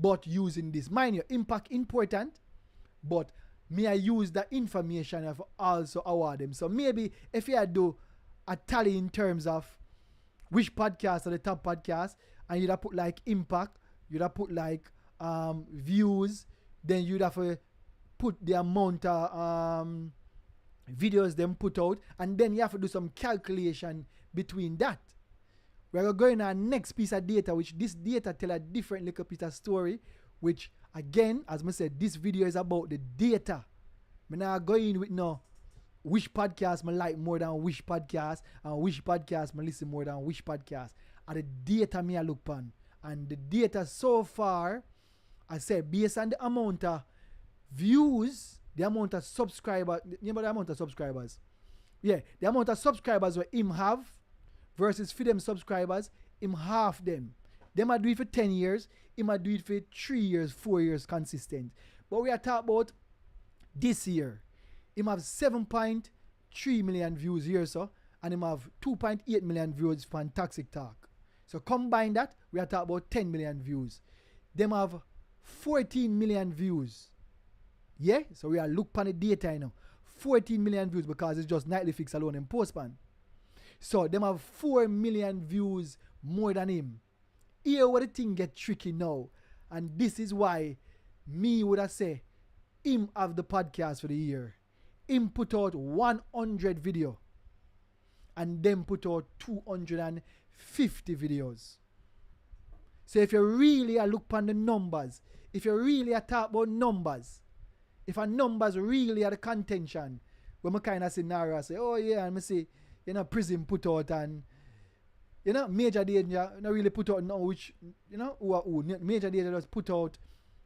but using this. Mind you, impact important, but me I use the information of also award them. So maybe if you do a tally in terms of which podcast are the top podcast, and you'd have put like impact, you'd have put like views, then you'd have to put the amount of videos them put out, and then you have to do some calculation between that. We're going on next piece of data, which this data tell a different little piece of story, which again, as I said, this video is about the data. I'm not going with no which podcast I like more than which podcast, and which podcast I listen more than which podcast. And the data me I look on. And the data so far, I said, based on the amount of views, the amount of subscribers, remember the amount of subscribers? Yeah, the amount of subscribers what him have versus for them subscribers, him half them. Them I do it for 10 years, him I do it for 3 years, 4 years consistent. But we are talking about this year. Him have 7.3 million views here, so, and him have 2.8 million views for Toxic Talk. So combine that, we are talking about 10 million views. Them have 14 million views. Yeah, so we are look on the data now. 14 million views because it's just Nightly Fix alone in Postman. So them have 4 million views more than him. Here where the thing get tricky now. And this is why me would have say him have the podcast for the year. Him put out 100 video. And then put out 250 videos. So if you really look on the numbers, if you really talk about numbers, if a numbers really are the contention, when I kind of scenario I say, oh yeah, and I say, you know, prison put out and, you know, Major Danger not really put out now which, you know, who Major Danger just put out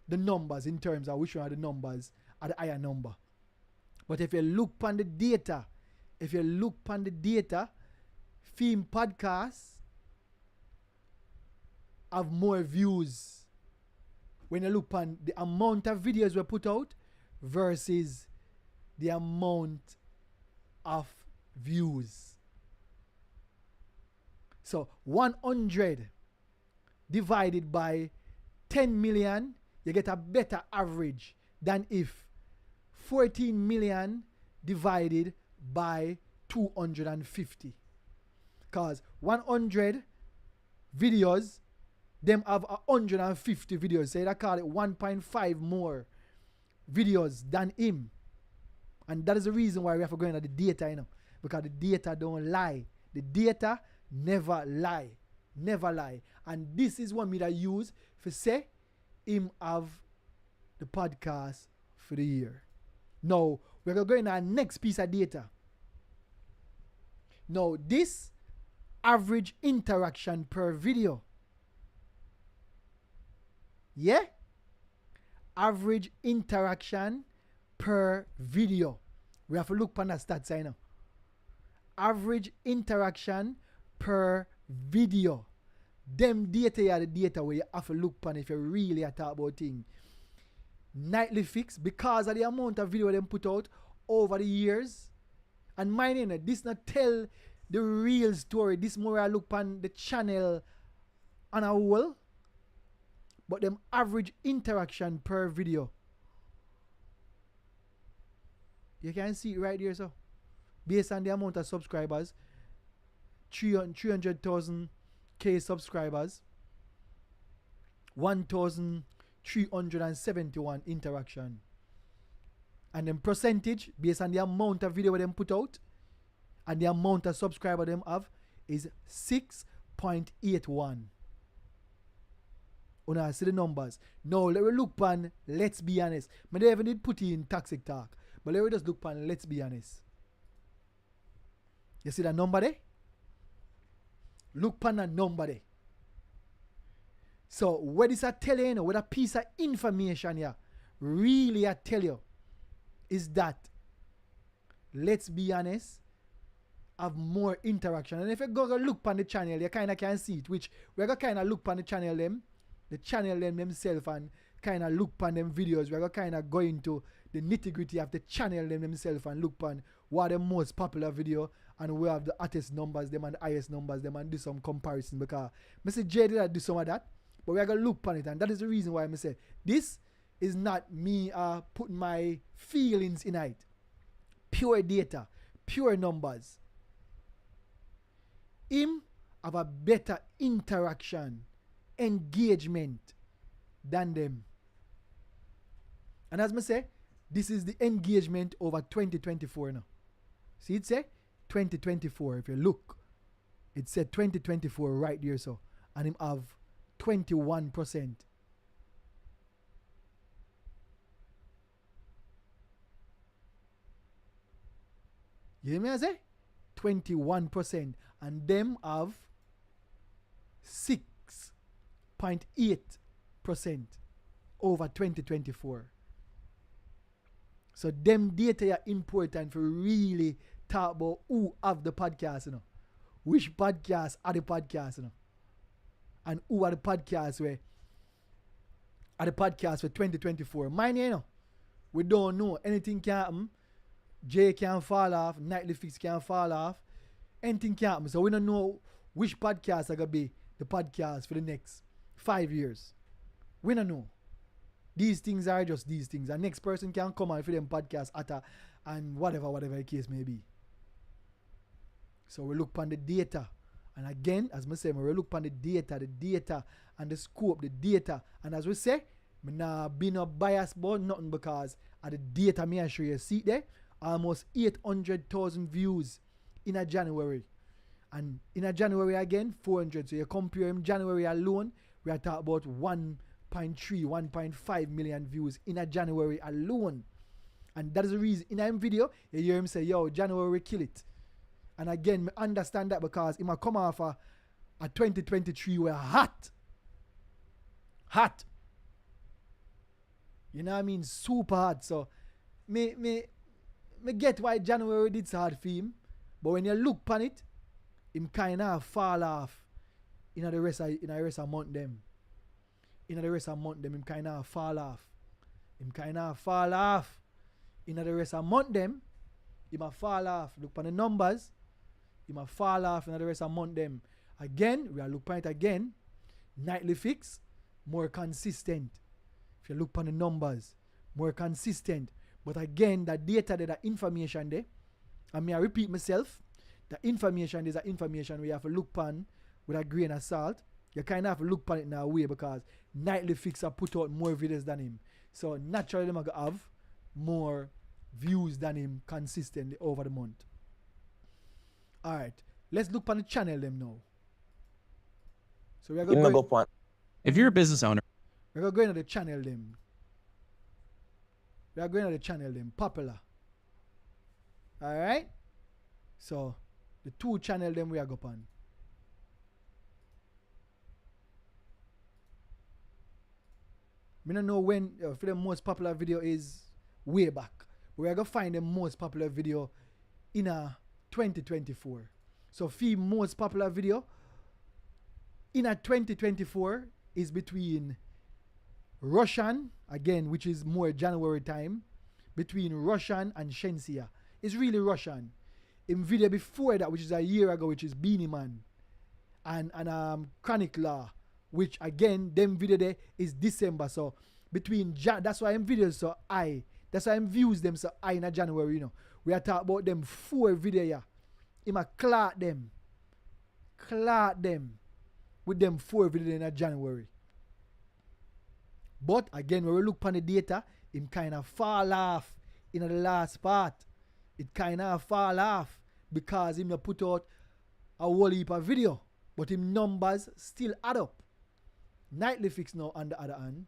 the numbers in terms of which one are the numbers are the higher number. But if you look on the data, Theme Podcasts have more views when you look on the amount of videos we put out versus the amount of views. So 100 divided by 10 million, you get a better average than if 14 million divided by 250. Because 100 videos, them have 150 videos. So they call it 1.5 more videos than him. And that is the reason why we have to go into the data, you know. Because the data don't lie. The data never lie. Never lie. And this is what me that use for say him have the podcast for the year. Now, we're going to go in our next piece of data. Now, this average interaction per video. Yeah? Average interaction per video. We have to look on that stats right now. Average interaction per video. Them data are the data where you have to look on if you really are talk about things. Nightly Fix, because of the amount of video them put out over the years. And mind you, this not tell the real story. This more I look on the channel on a whole. But them average interaction per video. You can see it right here, so. Based on the amount of subscribers. 300,000 K subscribers. 1,371 interaction. And then percentage, based on the amount of video them put out, and the amount of subscriber them have, is 6.81. Una see the numbers. Now let me look pan, let's be honest. I never did put in Toxic Talk. But let me just look pan, let's be honest. You see that number there? Look pan that number there. So what is I tell you, what a piece of information here really I tell you is that, let's be honest, have more interaction. And if you go look pan the channel, you kind of can see it, which we're going to kind of look pan the channel themselves and kind of look pan them videos. We're going to kind of go into the nitty gritty of the channel themselves and look pan what the most popular video and we have the hottest numbers, them and the highest numbers, them and do some comparison because Mr. J did do some of that, but we are gonna look upon it, and that is the reason why I say this is not me putting my feelings in it. Pure data, pure numbers. Him have a better interaction, engagement than them. And as I say, this is the engagement over 2024 now. See it say 2024. If you look, it said 2024 right there, so, and him have 21%. You hear me I say? 21%. And them have 6.8% over 2024. So them data are important for really talk about who have the podcast, you know. Which podcasts are the podcasts, you know. And who are the podcasts where are the podcasts for 2024. Mine, you know, we don't know. Anything can happen. Jay can fall off, Nightly Fix can fall off, anything can happen. So we don't know which podcasts are going to be the podcast for the next 5 years. We don't know. These things are just these things. The next person can come and for them podcast and whatever the case may be. So we look upon the data. And again, as I say, we look upon the data and the scope, the data. And as we say, me nah be no biased about nothing because of the data me I show you. See there? Almost 800,000 views in a January. And in a January again, 400. So you compare him January alone, we are talking about 1.3, 1.5 million views in a January alone. And that is the reason in a video, you hear him say, yo, January kill it. And again, I understand that because he might come off a 2023 were hot. Hot. You know what I mean? Super hot. So, me get why January did so hard for him. But when you look upon it, him kind of fall off in the rest of month them. In the rest of month them, him kind of fall off. Him kind of fall off. In the rest of month them, he might fall off. Look upon the numbers. He might fall off in the rest of month them. Again, we are look upon it again. Nightly Fix, more consistent. If you look upon the numbers, more consistent. But again, the data there, the information there, and I repeat myself, the information is the information we have to look upon with a grain of salt. You kind of have to look upon it in a way because Nightly Fix have put out more videos than him. So naturally, they're going to have more views than him consistently over the month. Alright, let's look upon the channel them now. So we're going to go. If you're a business owner, we're going to go into the channel them. We are going to the channel them, popular. Alright? So, the two channel them we are going on. I don't know when for the most popular video is way back. We are going to find the most popular video in 2024. So, the most popular video in 2024 is between Russian, again, which is more January time, between Russian and Shensia. It's really Russian. In video before that, which is a year ago, which is Beanie Man and Chronic Law, which again, them video there is December. So between that's why I'm videos so high. That's why I'm views them so high in January, you know. We are talking about them 4 video here. Him a clock them with them 4 video in January. But again, when we look upon the data, him kind of fall off in the last part. It kind of fall off because him put out a whole heap of video. But him numbers still add up. Nightly Fix now on the other hand.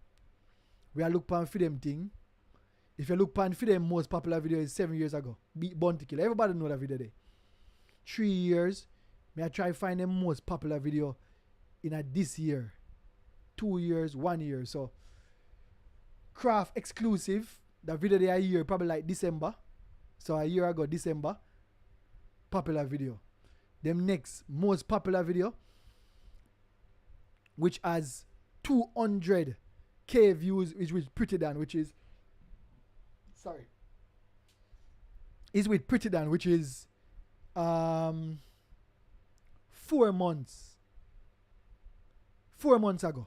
We are looking for them thing. If you look upon for them most popular video is 7 years ago. Beat Bounty Killer. Everybody know that video there. 3 years. May I try find the most popular video in this year. 2 years, 1 year. So Craft exclusive. The video there a year probably like December. So a year ago December. Popular video. Them next most popular video, which has 200k views, which is pretty done, which is is with Pretty Dan, which is 4 months. 4 months ago.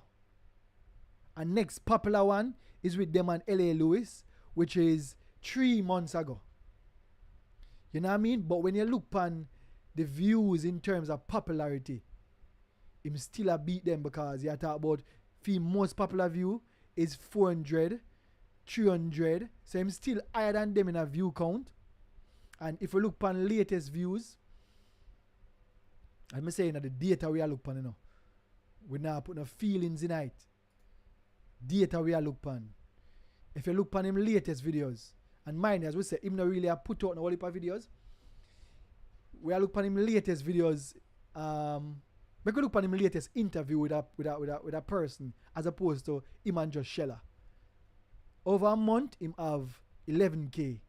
And next popular one is with them and L.A. Lewis, which is 3 months ago. You know what I mean? But when you look on the views in terms of popularity, him still a beat them because you talk about most popular view is 400, 300. So him still higher than them in a view count. And if you look on latest views, I'm saying that the data we are look on, you know, we not put no feelings in it. Data we are look on. If you look on him latest videos, and mine, as we say, him not really a put out no whole heap of videos. We are look on him latest videos. We could look on him latest interview with a person as opposed to him and just Shella. Over a month, him have 11K.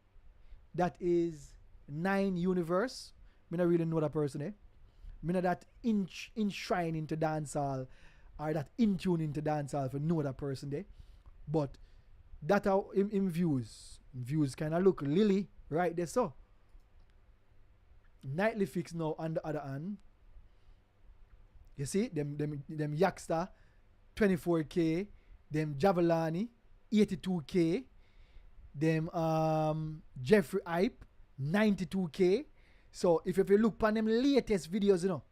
That is 9 universe. Me not really know that person, eh? Me not that enshrined into dancehall or that in tune into dancehall for know that person there. But that how him views. Views kind of look lily right there so. Nightly Fix now on the other hand. You see, them Yaksta, 24K, them Javelani, 82K, them Jeffrey Hype, 92K. So if you look on them latest videos, you know,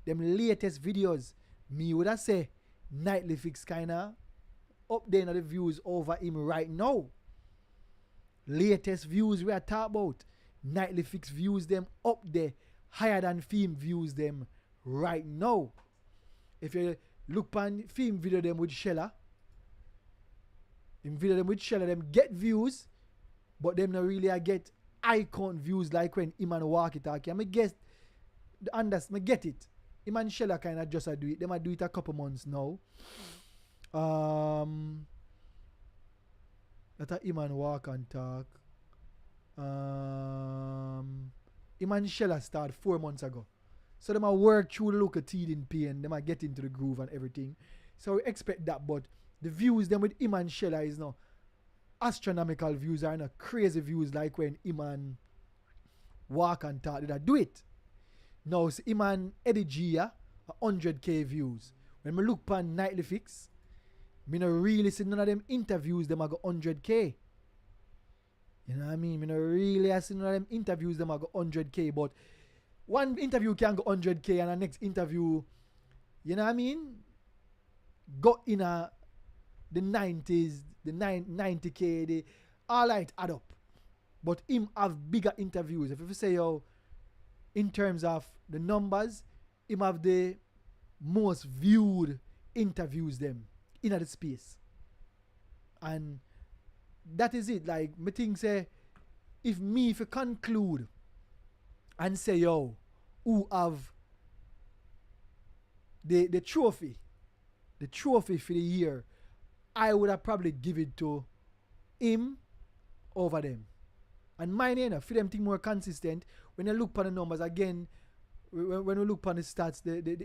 them latest videos, me would have say Nightly Fix kinda up there in the views over him right now. Latest views we are talking about. Nightly Fix views them up there higher than Fame views them right now. If you look on Fame video them with Shella, them get views, but them not really get icon views like when Iman walk it out. I guess me get it. Iman Shella kinda just do it. They might do it a couple months now. That a Iman walk and talk. Iman Shella started 4 months ago. So they might work through the local teething pain. They might get into the groove and everything. So we expect that, but the views them with Iman Shella is no astronomical views, are no crazy views like when Iman walk and talk. Did I do it? Now so Iman Eddie Gia 100K views. When me look pan Nightly Fix, me no really see none of them interviews them I go 100K. You know what I mean? Me no really see none of them interviews them I go 100K. But one interview can go 100K and the next interview, you know what I mean? Go in the 90s, the 90K, the all right add up. But him have bigger interviews. If you say yo, in terms of the numbers, him have the most viewed interviews them in the space. And that is it. Like me think say if you conclude and say yo, who have the trophy for the year, I would have probably give it to him over them. And mine, you know, for them think more consistent. When you look on the numbers again, when we look on the stats, the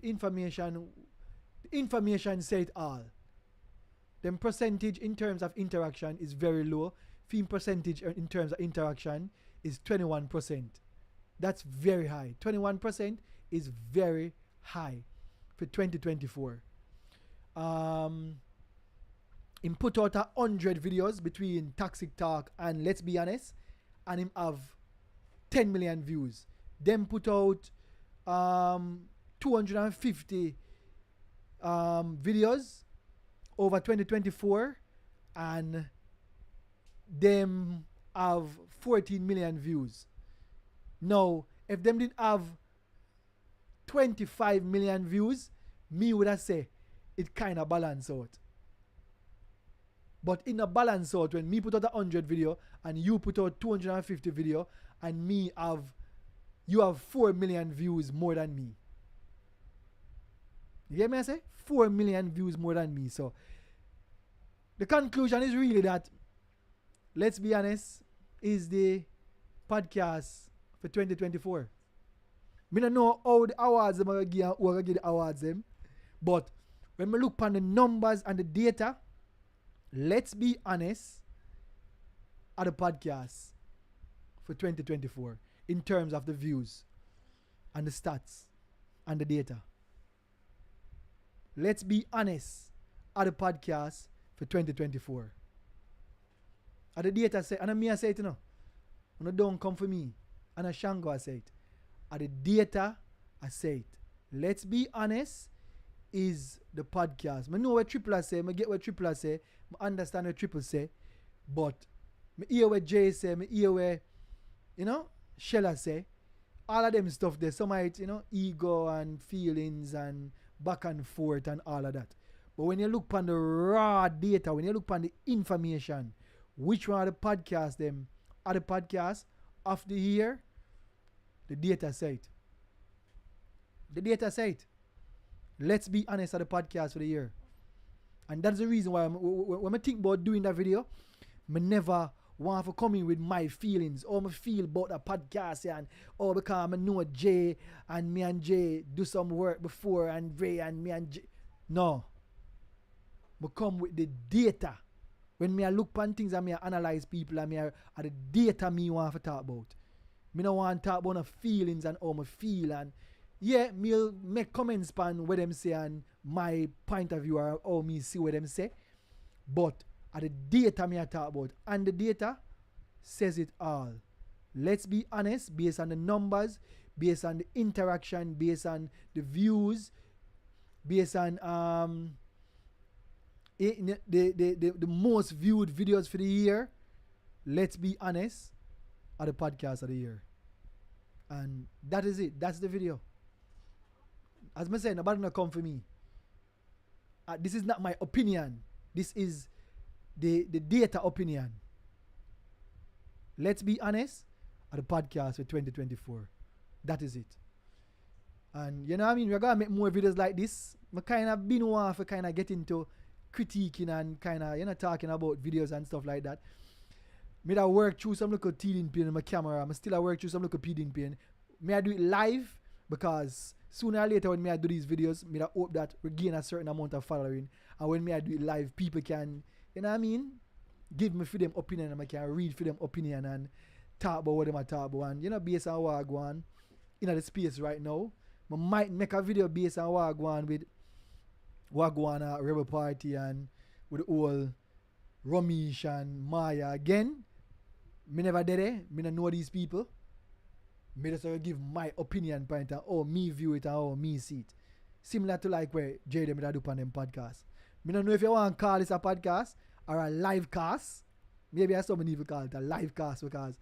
information say it all. Them percentage in terms of interaction is very low. Film percentage in terms of interaction is 21%. That's very high. 21% is very high for 2024. Him put out 100 videos between Toxic Talk and Let's Be Honest, and him have 10 million views. Them put out 250 videos over 2024, and them have 14 million views. Now, if them didn't have 25 million views, me would have say it kind of balance out. But in a balance out, when me put out 100 video and you put out 250 video and you have 4 million views more than me. You get me I say? 4 million views more than me. So the conclusion is really that Let's Be Honest is the podcast for 2024. Me don't know how the awards them are give the awards them. But when we look on the numbers and the data, Let's Be Honest at the podcast for 2024 in terms of the views and the stats and the data. Let's be honest at the podcast for 2024. At the data say, and me I say it, you know. Don't come for me. And a Shango I say it. At the data I say it. Let's be honest is the podcast. I know what Triple say, I get what Triple say, I understand what Triple say, but I hear what Jay say, I hear what, you know, Shella say. All of them stuff there. Some of it, you know, ego and feelings and back and forth and all of that. But when you look on the raw data, when you look on the information, which one of the podcasts them are the podcast of the year, the data say it. The data say it. Let's be honest at the podcast for the year. And that's the reason why when I think about doing that video, I never want to come in with my feelings or I feel about the podcast and because I know Jay and me and Jay do some work before and Ray and me and Jay. No. I come with the data. When me I look on things and me I analyze people and me are the data me want to talk about. Me don't want to talk about the feelings and how I feel and yeah, me'll make comments on what them say and my point of view or how me see what them say. But the data me I talk about and the data says it all. Let's be honest, based on the numbers, based on the interaction, based on the views, based on the most viewed videos for the year. Let's be honest, are the podcast of the year. And that is it. That's the video. As I said, nobody not come for me. This is not my opinion. This is the data opinion. Let's be honest, at the podcast for 2024. That is it. And you know what I mean? We're going to make more videos like this. I kind of been one for kind of get into critiquing and kind of, you know, talking about videos and stuff like that. Me that work through some little teething pain in my camera. I still work through some little teething pain. May I do it live because sooner or later when me I do these videos, me I hope that we gain a certain amount of following. And when me I do it live, people can, you know what I mean, give me for them opinion and I can read for them opinion and talk about what them I talk about. And you know, based on what I go on in the space right now, I might make a video based on what I go on with what go on at Rebel Party and with the whole Ramesh and Maya. Again, me never did it. Me don't know these people. Me just give my opinion point and how me view it and how me see it. Similar to like where Jay them do on them podcast. Me don't know if you want to call this a podcast or a live cast. Maybe I saw me even call it a live cast because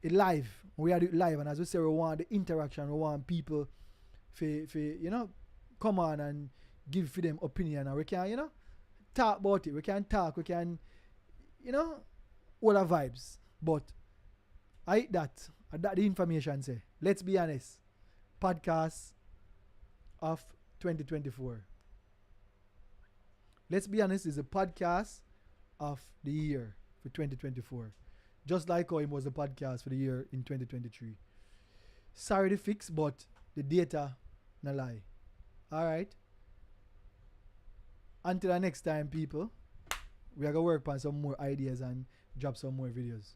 it live. We are doing live and as we say we want the interaction, we want people for you know come on and give for them opinion and we can, you know, talk about it. We can talk, we can, you know, all our vibes. But I hate that. That the information say. Let's be honest. Podcast of 2024. Let's be honest is a podcast of the year for 2024. Just like how it was a podcast for the year in 2023. Sorry to fix, but the data no lie. Alright. Until the next time, people, we are going to work on some more ideas and drop some more videos.